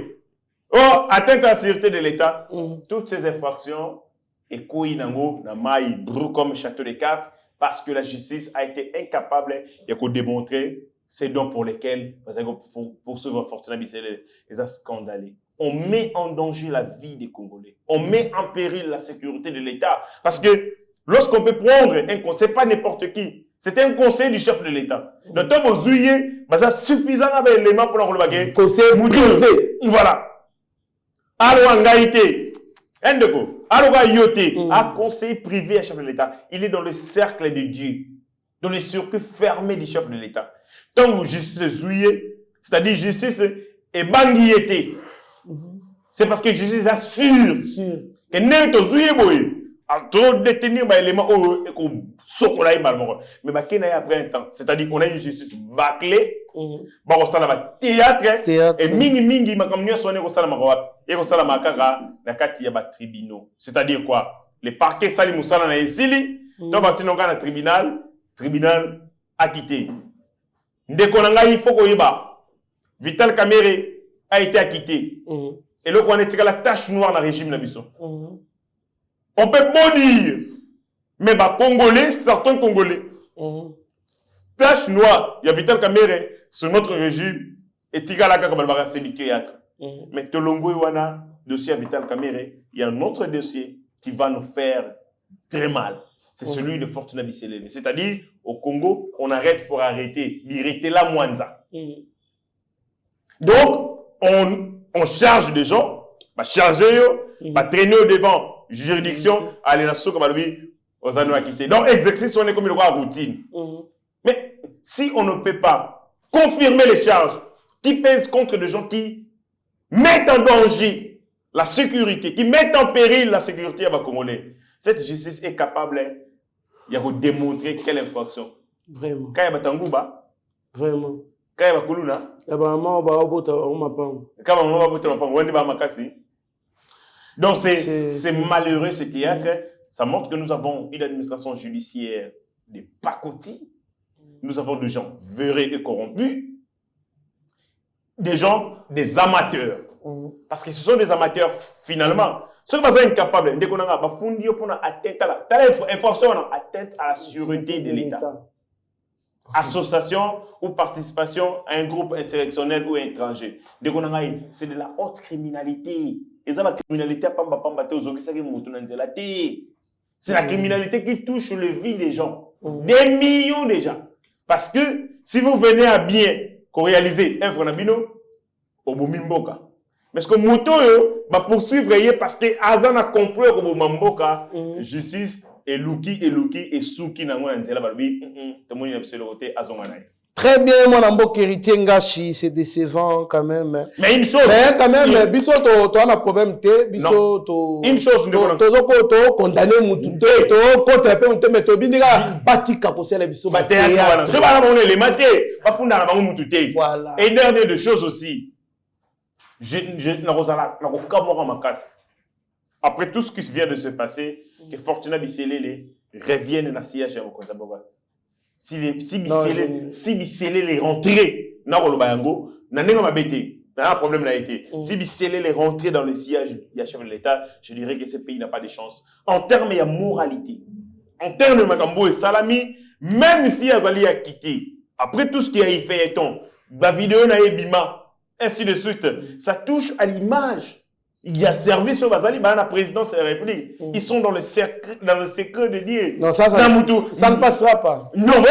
Oh, atteinte à la sécurité de l'État. Toutes ces infractions, et Koui Nango, na Maï, brûle comme château de cartes, parce que la justice a été incapable de démontrer ces dons pour lesquels, parce que pour poursuivre Fortuna Biselele, ils ont scandalé. On met en danger la vie des Congolais. On met en péril la sécurité de l'État. Parce que lorsqu'on peut prendre un conseil, pas n'importe qui, c'est un conseil du chef de l'État. Donc, tant que vous ayez, c'est suffisant avec l'élément pour le baguer. Conseil privé. Voilà. Alors, en gaïté, alors, yoté, un conseil privé à chef de l'État. Il est dans le cercle de Dieu, dans le circuit fermé du chef de l'État. Tant que justice est c'est-à-dire justice et banguiété. C'est parce que justice assure que n'est pas zouye boy a trop détenir les éléments et qu'on sokola malmoro mais ba kena après un temps, c'est-à-dire qu'on a une justice bâclée ba ko sala ba théâtre et mingi makamnyo sonné ko sala makwa et ko sala makaka na kati ya ba tribunaux, c'est-à-dire quoi, les parquets sali musala na esili to ba tinonga na tribunal acquitté ndeko na ngai faut ko yeba Vital Kamerhe a été acquitté. Et là, on est la tache noire dans le régime de Nabiso. On peut pas dire, mais bah, Congolais, certains Congolais. Tache noire, il y a Vital Kamerhe sur notre régime, et Tigala Kakabalbara, c'est du théâtre. Mais Tolongo Iwana, dossier à Vital Kamerhe, il y a un autre dossier qui va nous faire très mal. C'est celui de Fortuna Biselele. C'est-à-dire, au Congo, on arrête pour arrêter. L'irrité la Mwanza. Donc, on charge des gens, va charger, va traîner au devant, juridiction, aller dans ce comme lui, aux anneaux à quitter. Donc, exercice, on est comme une routine. Mais si on ne peut pas confirmer les charges qui pèsent contre des gens qui mettent en danger la sécurité, qui mettent en péril la sécurité à Congolais, cette justice est capable de démontrer quelle infraction. Vraiment. Quand il y a Batangouba, vraiment. Quand il y a Kuluna, donc c'est malheureux ce théâtre. Ça montre que nous avons une administration judiciaire de pacotille. Nous avons des gens véreux et corrompus. Des gens, des amateurs. Parce que ce sont des amateurs, finalement. Ceux qui sont incapables, dès qu'on a bafundi pour atteinte à la sûreté de l'État. Association ou participation à un groupe insurrectionnel ou étranger. Dès qu'on a c'est de la haute criminalité. Et ça, la criminalité, c'est la criminalité qui touche le vie des gens. Des millions de gens. Parce que si vous venez à bien réaliser un Fronabino, au Bomimboka. Parce que Moto va poursuivre parce que Azan a compris que Bomimboka, justice, et Luki, et Souki, Très bien, mon ambo héritier Ngashi, c'est décevant quand même. Mais une chose. Mais quand même, biso to un problème te, biso to. Une chose, to condamné mutu to contre pe mutu mais to bindika batika ko sele biso ba théâtre. Ce ba na les maté, ba funda na bango mutu te. Voilà. Et dernière de choses aussi. Je na rozala na ko kamora makasi. Après tout ce qui vient de se passer, que Fortuna Bisselele revienne dans la CIH à Mokonzaboga. Si Bisselele est rentré dans le Bayango, n'a pas problème là été. Si Bisselele est rentré dans le sillage du chef de l'État, je dirais que ce pays n'a pas de chance. En termes de moralité, en termes de Makambo et Salami, même si Azali a quitté, après tout ce qui a fait, la vidéo n'a bima, ainsi de suite, ça touche à l'image. Il y a service sur Bazali, la présidence de la République. Ils sont dans le secret de Dieu. Non, ça ne passera pas. Non,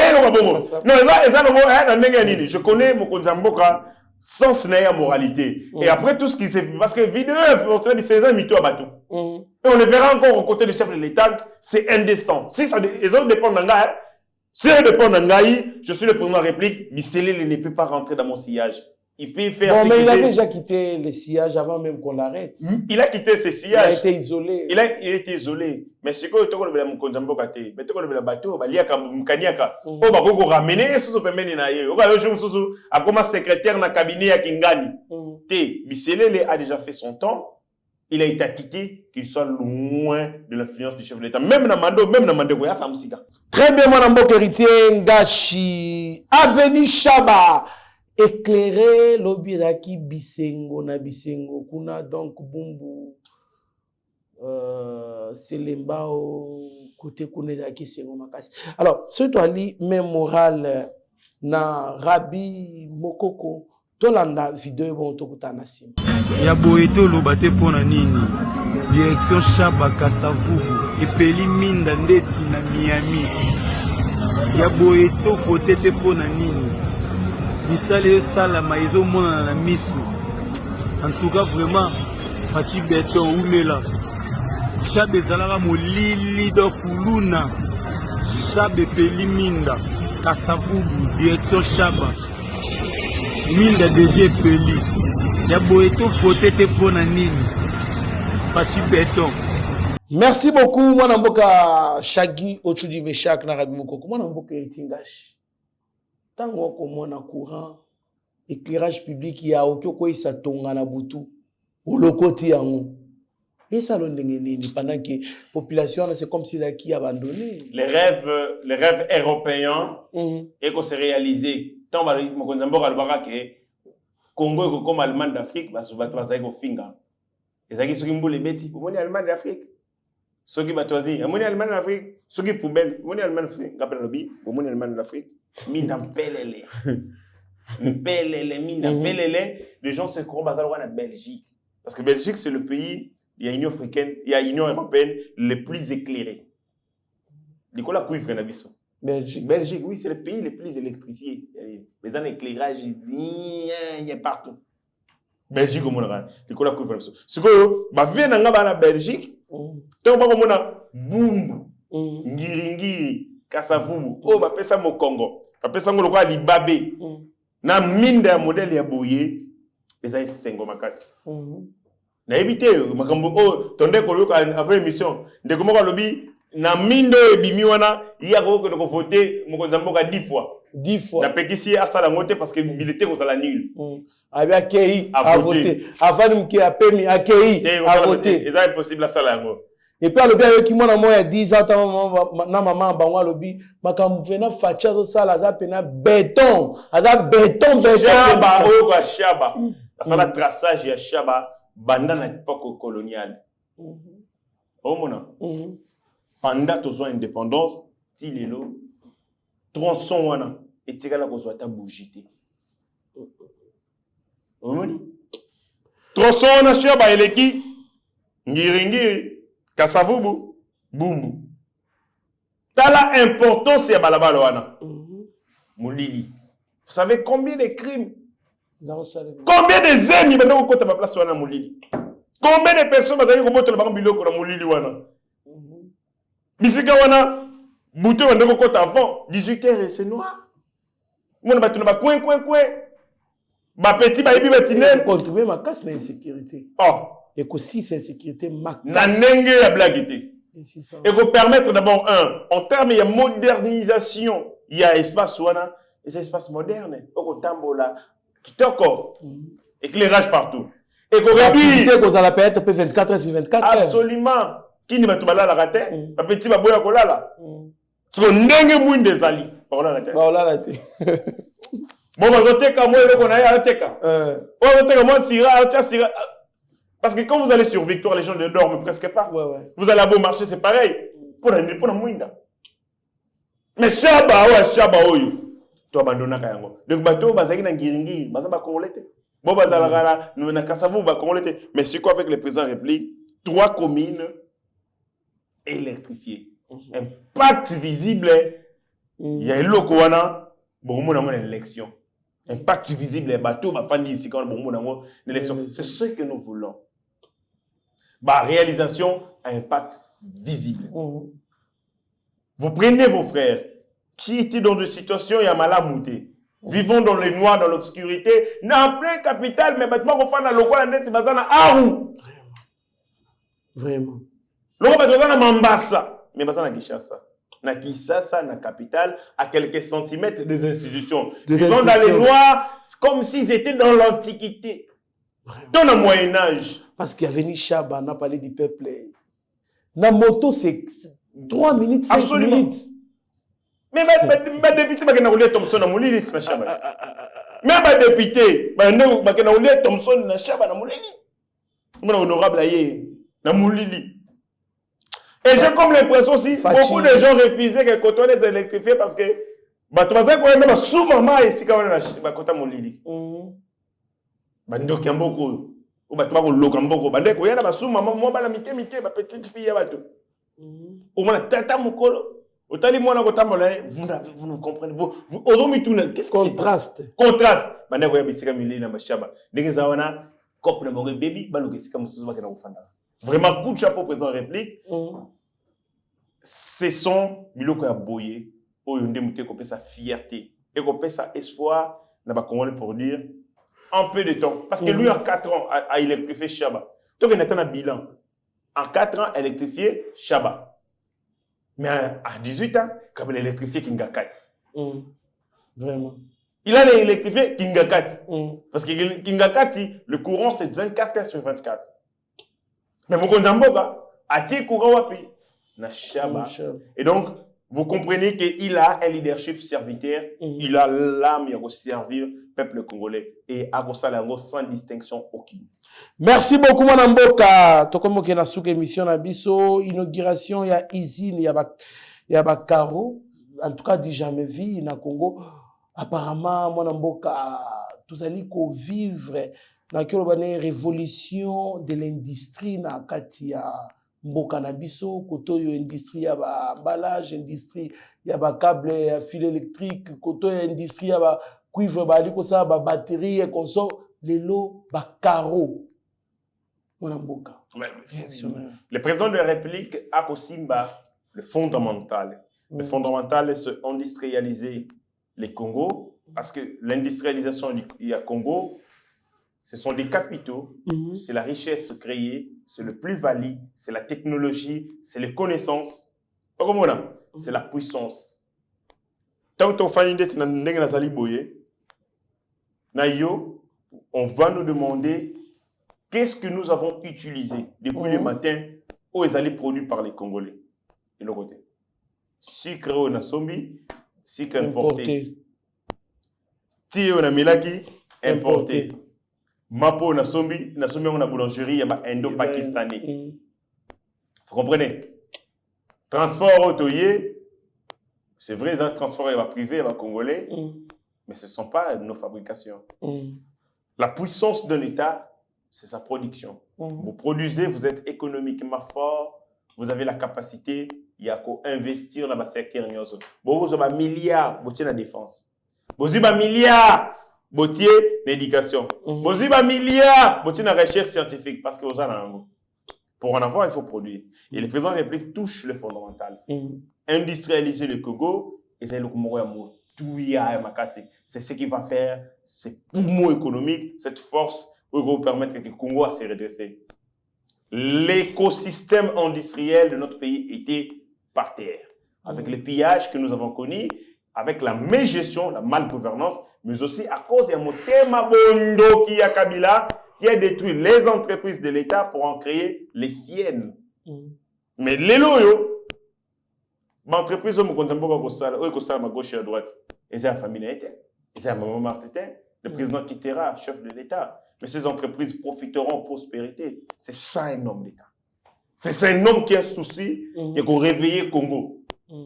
je connais Mokonzamboka sans ce moralité. Et après tout ce qui s'est fait, parce que vidéo, c'est 16 ans, mytho à bateau. Et on le verra encore aux côtés du chef de l'État, c'est indécent. Si ça, les autres dépendent d'Angaï, si ils dépendent d'Angaï, je suis le président de la République, Bisselele ne peut pas rentrer dans mon sillage. Il peut faire bon, mais il a déjà quitté le sillage avant même qu'on l'arrête. Il a quitté ce sillage. Il a été isolé. Il a été isolé. Mais ce que tu as dit, Mokonzamboka te, mais tu as dit bateau, baliaka mkaniaka. O ba ko ramener soso pembeni na ye. O ba yo soso a comme secrétaire na cabinet ya Kingani. Te, Bisselele a déjà fait son temps. Il a été acquitté qu'il soit loin de l'influence du chef de l'État. Même na Mando Goya Samsika. Très bien, mon ambo héritier Ngashi. Avenue Chaba. Éclairer l'obiraki bisengo na bisengo kuna donc bumbu c'est l'embao côté kuna zaki sengo makasi. Alors ce toi li même moral na Rabi Mokoko tolanda vidéo bon tokutana sim ya boeto lobate pona nini direction Chaba Kasavubu epeli minda ndeti na Miami ya boeto fotete pona nini misale sala maizo mona na misu. En tout cas vraiment Fachi Beton Oumela Chaba zalaka molili do kuluna Chaba peli minda Kasavubu direction Chaba minda devie peli ya boeto fotete pona nini Fachi Beton. Merci beaucoup mwana mboka Shagi Ochudi Meshak na Rabi Mokoko mwana mboka Etingashi. Tango komona courant éclairage public ya okoko isa tonga na butu olokoti yango esa londenge nini pendant que population c'est comme si qui abandonné les rêves européens et qu'on s'est réalisé tant Mokonzamboka albara que Congo est comme Allemagne d'Afrique parce que bato ça ko finga ezaki soki mbule beti omoni Allemagne d'Afrique soki bato dit omoni Allemagne d'Afrique soki poubelle omoni Allemagne d'Afrique ngapela lobi omoni Allemagne d'Afrique. Minda pelele. Les gens se croient basés en Belgique. Parce que Belgique, c'est le pays, il y a l'Union africaine, il y a l'Union européenne le plus éclairé. Nicolas Couivre Nabiso. Belgique, oui, c'est le pays le plus électrifié. Les ans d'éclairage, il y a partout. Belgique, comme on a Nicolas Couivre Nabiso. Ce que, bah, viens dans la Belgique, tu as boum, ngiri. Kasavubu, oh, bah, pesa mo Congo, bah, pesa mo lokwa Libabe, na minda modèle ya boye, pesa sengo makasi. Na éviter, makambo, oh, tonde ko yoka avant émission, de comment ka lobi, na mindo ebimi wana, iya ko ko voter, Mokonzamboka 10 fois. 10 fois. Na pekisi asala ngote parce que milité ko sala nul. Abi akei à voter. Avant mki a permis akei à voter. C'est impossible asala ngo. Et puis le bien qui m'a moi 10 ans na maman banwa lobi makambu vena facha so sala za pena béton chaba o kwa chaba basala traçage ya shaba banda na époque coloniale. Omona. Pendant tozo indépendance ti lelo tronçon wana etikala kozwa ta bougité. Omoni. Tronçon wana shaba eleki ngiri kasavubu bumbu. Tala importance ya balabala wana. Moulili. Vous savez combien de crimes? Combien de zemi maintenant côté ma place wana Moulili? Combien de personnes bazali ko botola ba biloko na Moulili wana? Bisika wana bouté wanda ko côté avant 18h et c'est noir. Mona batuna ba coin. Ba petit ba yibi batinen contribuer ma casse la insécurité. Oh, et que si c'est insécurité ma na ndenge ya blagité. Et qu'on permettre d'abord en termes de modernisation, il y a espace wana, et c'est espace moderne. Au tambola, kitoko, éclairage partout. Et qu'on réduit. Qu'on a la période 24 heures sur 24 heures. Absolument. Qui ne va pas la rater? Un petit baboya kolala. Parce qu'on n'engue mouine des alliés. Bon, là, la tête. Bon, je t'ai qu'à moi, on a à teka. On t'ai qu'à moi, sira. Parce que quand vous allez sur Victoire, les gens ne dorment presque pas. Vous allez à Beau Marché, c'est pareil. Pour la mouinda. Mais Shaba, oyo. Tu abandonnes Kayango. Donc, bateau, bazaki na Giringi, bazaba congolais. Bon, bazala, nous na Kassavou, ba congolais. Mais c'est quoi avec le président réplique? 3 communes électrifiées. Impact visible. Il y a un lokoana. Bon, on a une élection. Impact visible, les bateaux, ma famille ici, quand on a une élection. C'est ce que nous voulons. Bah, réalisation à impact visible. Vous prenez vos frères qui étaient dans des situations, il y a mal à mouter. Vivons dans les noirs, dans l'obscurité, dans plein capital, mais maintenant, on fait la local, net, c'est bazana Aru. Vraiment. Local, bazana Mambasa, mais bazana Kishasa. Na Kisasa, na capitale, à quelques centimètres des institutions. Vivons dans les noirs, comme s'ils étaient dans l'Antiquité. Dans le Moyen-Âge. Parce qu'il y avait ni Chaba, on a parlé du peuple. La moto, c'est 3 minutes, 5 Absolument. minutes. Mais ma député, ma kenaulia Thompson na Moulili, ma Chaba. Même ma député, ma kenaulia Thompson na Chaba na Moulili. Mon honorable aïe, na Moulili. Et j'ai comme l'impression aussi, beaucoup de gens refusaient que quand on les électrifiés parce que bah tu vas quand même sous maman ici quand on a bah quand on Moulili. Bando kiamboko. Ou bah tu vas au Kamboko. Bande ko yana ba sous maman moi ba la mike ba petite fille ya bato. Au moins tata mukolo. Otali mwana ko tambola vous nous comprenez vous ozomi tuna qu'est-ce que contraste. Contraste. Bande ko ya bisika Moulili na machaba. Ndenge za wana couple na bongo baby ba lokesika musuzu ba kana kufanda. Vraiment coup de chapeau président réplique. Ce sont biloko ya boye oyo nde muté ko pesa fierté et ko pesa espoir na ba Congolais pour dire en peu de temps parce que lui en 4 ans a électrifié Chaba. Donc il a un bilan en 4 ans électrifié Chaba. Mais à 18 ans quand il a électrifié Kingakat. Vraiment. Il a électrifié Kingakat parce que Kingakat le courant c'est 24 heures sur 24. Mais Mokonzamboka a tiré courant wapi na Chaba. Et donc, vous comprenez qu'il a un leadership serviteur, il a l'âme de servir le peuple congolais et à sans distinction aucune. Merci beaucoup, Mme Mboka. Tokomo ki na souk émission na biso, inauguration ya usine ya ba Caro, en tout cas du jamais vu na Congo. Apparemment, Mme Mboka, tous allez ko vivre na kilobane révolution de l'industrie na kati ya Mboka na biso, koto yo industrie ya ba emballage, industrie ya ba câble ya fil électrique, koto ya industrie ya ba cuivre ba liko sa ba batterie et console, lelo ba Caro. Mwana Mboka. Le président de la République a aussi le fondamental. Le fondamental, c'est industrialiser les Congo, parce que l'industrialisation du Congo, ce sont des capitaux, c'est la richesse créée, c'est le plus-value, c'est la technologie, c'est les connaissances. C'est la puissance. Tant que on va nous demander qu'est-ce que nous avons utilisé depuis le matin où ils allaient produits par les Congolais. Et l'autre côté. Sucre au Nasombi, sucre importé. Thé au Namilaki, importé. Mapo na sombi on a boulangerie ya ba indo-pakistanais. Vous comprenez? Transport autoyé, c'est vrai, ça transport privé, congolais, mais ce ne sont pas nos fabrications. La puissance d'un État, c'est sa production. Vous produisez, vous êtes économiquement fort, vous avez la capacité, il y a qu'à investir dans le secteur. Vous avez un milliard dans la défense. Vous avez un milliard dans l'éducation. Vous avez un milliard dans la recherche scientifique, parce que vous avez un. Pour en avoir, il faut produire. Et le président de la République touche le fondamental. Industrialiser le Congo, et c'est le Congo. C'est ce qui va faire ce poumon économique, cette force qui va permettre que le Congo se redresser. L'écosystème industriel de notre pays était par terre. Avec le pillage que nous avons connu, avec la mégestion, la malgouvernance, mais aussi à cause de Motema Bondo qui a Kabila, qui a détruit les entreprises de l'État pour en créer les siennes. Mais les loyaux, l'entreprise qui est à gauche et à droite, et c'est la famille Naïté, et c'est la maman Martitin, le président quittera, chef de l'État. Mais ces entreprises profiteront en prospérité. C'est ça un homme d'État. C'est un homme qui a un souci, qui a réveillé le Congo.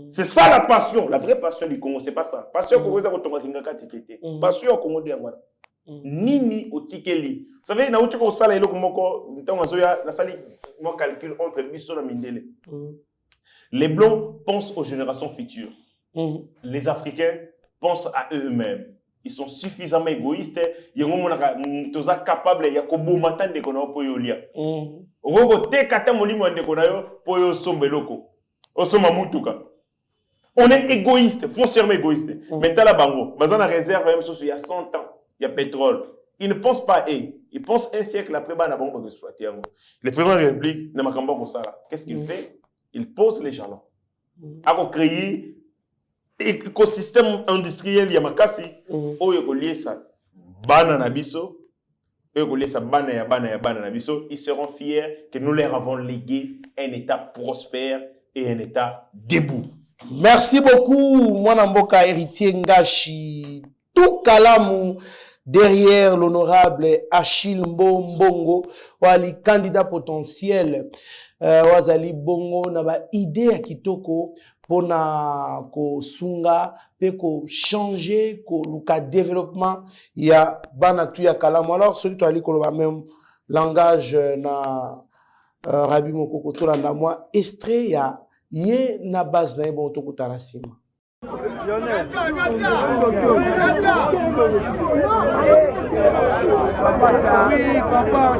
C'est ça la passion, la vraie passion du Congo, c'est pas ça. Passion Congo, c'est passion au Congo de Angola. Nini au Tikeli. Vous savez, na uti ko sala ilo komoko ntango zoya na sali mo calcul entre biso na mindele. Les blancs pensent aux générations futures. Les Africains pensent à eux-mêmes. Ils sont suffisamment égoïstes. Ils sont capables de faire des choses pour les gens. Ils sont capables on est égoïste, foncièrement égoïste. Mais dans la bango, dans la réserve, il y a 100 ans, il y a pétrole. Ils ne pensent pas eux. Ils pensent un siècle après, il y a exploiter. Le président de la République, qu'est-ce qu'il fait? Il pose les jalons. Il a créé écosystème industriel Yamakasi, ils seront fiers que nous leur avons légué un État prospère et un État debout. Merci beaucoup, Mwanamboka héritier Ngashi. Tout Kalamu derrière l'honorable Achille Mbongo, wali candidat potentiel, wazali Bongo, naba idée ya kitoko, pona ko sunga, pe ko changer, ko luka développement, ya banatu ya Kalamu. Alors, celui qui a le même langage na Rabi Mokoko, to la moi, extrait ya ye na base na bon toko tarasima. Oui, papa,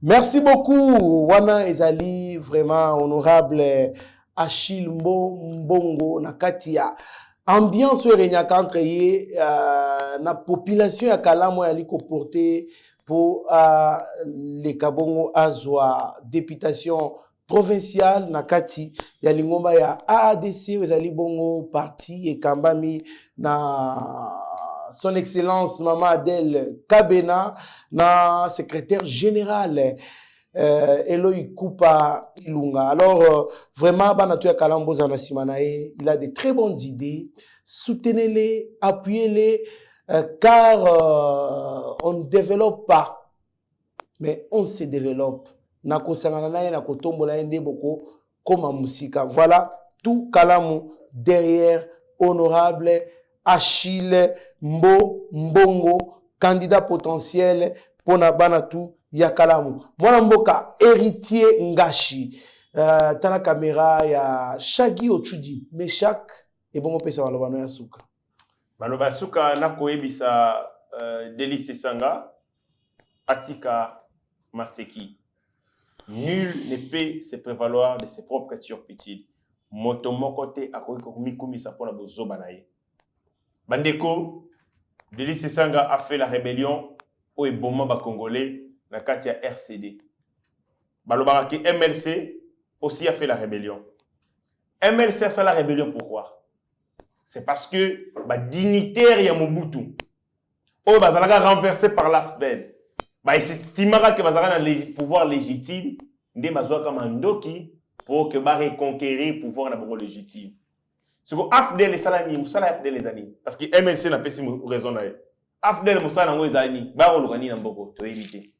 Merci beaucoup, Wana Ezali, vraiment honorable Achille Mbongo Nakatia. Ambiance renyaka entre ye na population ya Kalamu ya liko porter pour les Kabongo azwa députation provinciale Nakati ya lingomba ya AADC Ezali Bongo parti et Kambami na son excellence Maman Adèle Kabena na secrétaire général Eloy Koupa Ilunga. Alors vraiment Banatuya Kalambo Zanasimanae, il a de très bonnes idées. Soutenez-les, appuyez-les, car on ne développe pas, mais on se développe. Nako Sangananae, Nako Tombola Ndeboko, comme Musika. Voilà tout Kalamu derrière honorable Achille Mbongo, candidat potentiel pour na Banatu ya Kalamu. Mwanamboka héritier Ngashi. tala caméra ya Shaggy Ochudi Meshak et bon pesa balobano ya suka baloba suka na koyebisa Délice Sanga atika maseki nul ne peut se prévaloir de ses propres turpitudes motomoko te akoki komikumisa mpona bozoba na ye bandeko Délice Sanga a fait la rébellion au eboma ba congolais na kati ya RCD balobaka ke MLC aussi a fait la rébellion. MLC a fait la rébellion pourquoi? C'est parce que bah, dignitaire ya Mobutu, oh bazalaka renversé par l'AFDEL, bah il s'estimera que bazalaka na pouvoir légitime, nde bazwa comme ndoki pour que ba reconquérir pouvoir na bongo légitime. Ce que AFDEL et salani, musala AFDEL les ani, parce que MLC n'a pas si raison na ye. AFDEL musala ngo ezali, ba rolukani na mboko to éviter.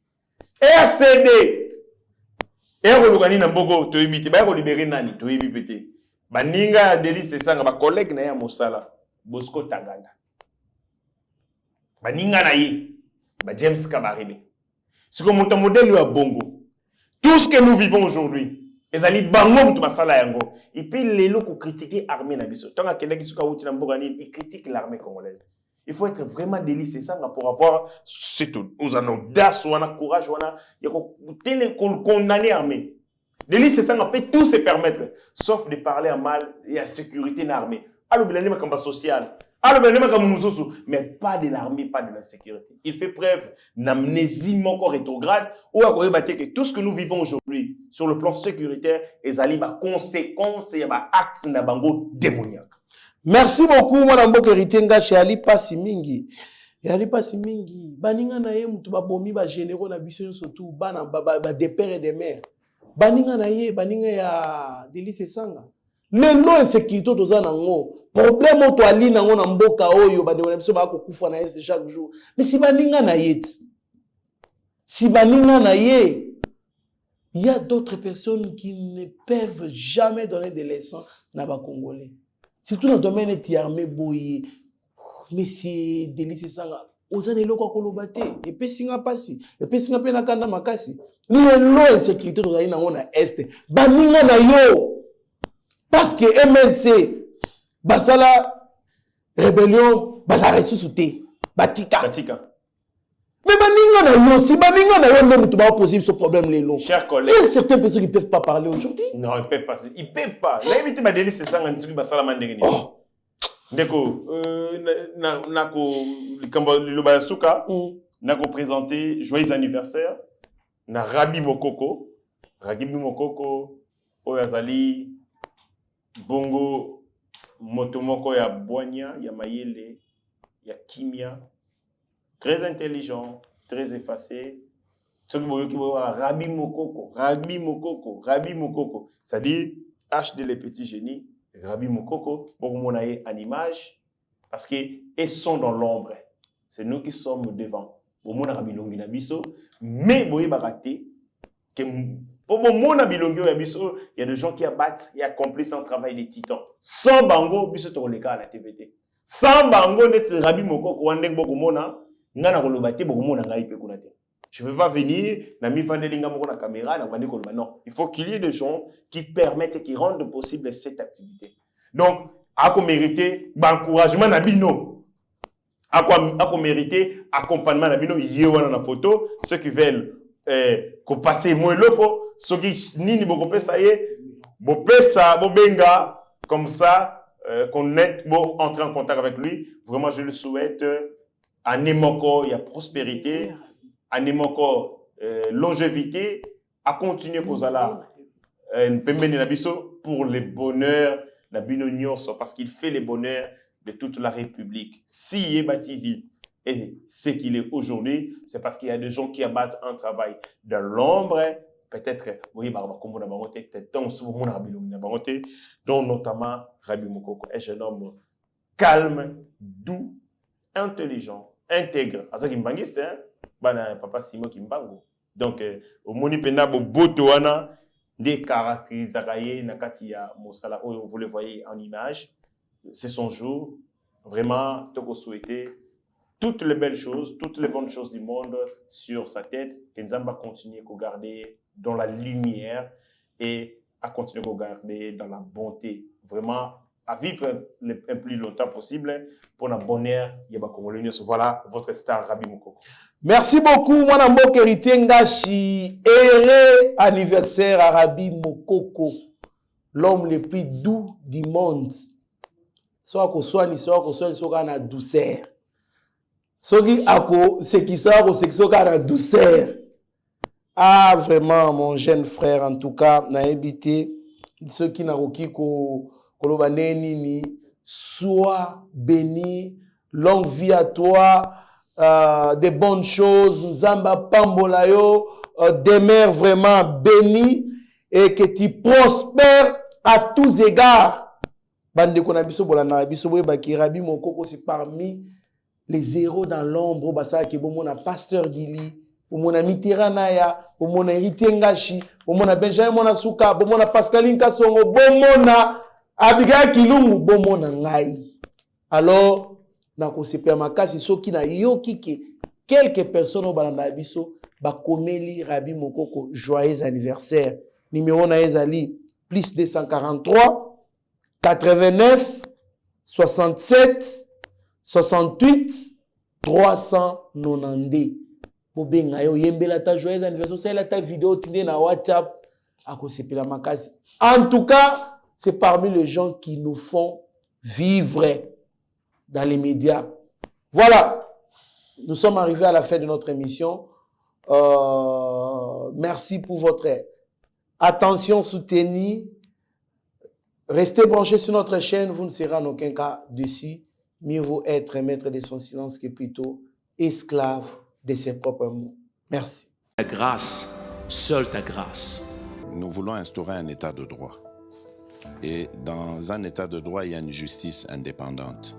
RCD et on na mbogo to ibiti ba ko libérer nani to ibipete baninga ya Délice Sanga ba collègue na ya Mosala Bosco Tanganda baninga na ye ba James Kabarebe ce que monta modèle ya bongo tout ce que nous vivons aujourd'hui ezali bango mutu basala yango et puis lelo ko critiquer armée na biso tanga keleki suka wuti na mboga nini il critique l'armée congolaise. Il faut être vraiment Délice Sanga pour avoir cette audace ou un courage ou un condamner l'armée. Délice Sanga peut tout se permettre, sauf de parler en mal et à sécurité de l'armée. Alors, il y a un combat social. Alors, il y a un combat mais pas de l'armée, pas de la sécurité. Il fait preuve d'amnésie encore rétrograde ou à que tout ce que nous vivons aujourd'hui sur le plan sécuritaire est allé à conséquences et à actes démoniaques. Merci beaucoup mwana mboka Ritenga chez Ali Pasi mingi. Et Ali Pasi mingi baninga na ye mutu ba bomi ba généraux na biso surtout bana ba des pères et des mères. Baninga na ye baninga ya Délice Sanga. Lelo insécurité toza nango. Problème to ali nango na mboka oyo ba de biso ba ko kufa na ye chaque jour. Mais si baninga na ye si baninga na ye il y a d'autres personnes qui ne peuvent jamais donner des leçons na ba Congolais. Surtout dans le domaine de l'armée, mais c'est Délice Sanga. Aux années locaux kolobate, et puis singa pasi, et puis singa pena kanda makasi. Ni lo insécurité dans la est. Baninga na yo, parce que MLC, basala rébellion, basa ressuscité, batika. Mais baninga na yo, si baninga na yo même tu vas opposer ce problème les longs. Chers collègues, il y a certaines personnes qui ne peuvent pas parler aujourd'hui. Non, ils peuvent pas. Ils peuvent pas. Là, éviter ma Délice Sanga ntsiki basala mandengeni. Ndeko, nako kambo loba suka, nako présenter joyeux anniversaire na Rabi Mokoko. Rabi Mokoko oyazali bongo motomoko ya Boigna, ya Mayele, ya Kimia. Très intelligent, très effacé. Rabi Mokoko, Rabi Mokoko, Rabi Mokoko. C'est-à-dire, HD les petits génies, Rabi Mokoko, pour mon en image, parce qu'ils sont dans l'ombre. C'est nous qui sommes devant. Pour mon Rabi Longi Nabiso, mais boye baraté, que pour mon Nabilongi Nabiso, il y a des gens qui abattent et accomplissent un travail de titan. Sans bango, biso to les gars à la TVT. Sans bango, net Rabi Mokoko, wandeng boko mona, ngana kolobate boko mona ngai pe kunate. Je ne peux pas venir, na mi fandelinga moko na caméra, na bande kolba. Non, il faut qu'il y ait des gens qui permettent et qui rendent possible cette activité. Donc, à quoi mériter encouragement na bino, à quoi mériter accompagnement na bino, yewana na photo, ceux qui veulent qu'on passe moins loco, ceux qui nini boko pesa ye, bo pesa, bo benga, comme ça, qu'on est bon entrer en contact avec lui. Vraiment, je le souhaite. Anémoko, il y a prospérité. Anémoko, longévité. À continuer pour ça pour le bonheur de Bino Nyonso, parce qu'il fait le bonheur de toute la République. Si Yeba TV est ce qu'il est aujourd'hui, c'est parce qu'il y a des gens qui abattent un travail dans l'ombre. Peut-être, oui, dont notamment Rabi Mokoko, un jeune homme calme, doux, intelligent, intègre. À ça qui m'bangiste, hein? Papa Simo Kimbango. Donc, au moni pena bo botoana des caractérisations nakati ya Mosala, vous le voyez en image. C'est son jour. Vraiment, toko souhaiter toutes les belles choses, toutes les bonnes choses du monde sur sa tête. Que Nzamba continue à garder dans la lumière et à continuer à regarder dans la bonté, vraiment à vivre le plus longtemps possible pour le bonheur. Voilà votre star Rabi Mokoko. Merci beaucoup, mon mboka Ngashi. Heureux anniversaire à Rabi Mokoko, l'homme le plus doux du monde. Soit qu'on soit na douceur. Soki ako c'est qui ça ko c'est qui na douceur. Ah vraiment mon jeune frère, en tout cas na habité ceux qui na roki ko koloba nini, sois béni, longue vie à toi, des bonnes choses, Nzamba Pambolayo, demeure vraiment béni et que tu prospères à tous égards. Bande konabiso bolana biso boye baki Rabi Mokoko c'est parmi les héros dans l'ombre basa ke bomona pasteur Gili, bomona Mitiranaya, bomona Héritier Ngashi, bomona Benjamin Monasuka, bomona Pascaline Kasongo, bomona Abigail Kilungu, bomona ngai. Alors na ko sepa makasi soki na yoki ke quelques personnes au balanda biso ba komeli Rabi Mokoko joyeux anniversaire. Numéro na ezali plus 243 89 67 68 390. Bobenga yo yembela ta joyeux anniversaire, c'est la ta vidéo tinde na WhatsApp akosepela makasi. En tout cas, c'est parmi les gens qui nous font vivre dans les médias. Voilà, nous sommes arrivés à la fin de notre émission. Merci pour votre attention soutenue. Restez branchés sur notre chaîne, vous ne serez en aucun cas dessus. Mieux vaut être maître de son silence que plutôt esclave de ses propres mots. Merci. Ta grâce, seule ta grâce. Nous voulons instaurer un état de droit. Et dans un état de droit, il y a une justice indépendante.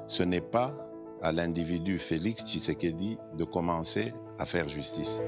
Ce n'est pas à l'individu Félix Tshisekedi de commencer à faire justice.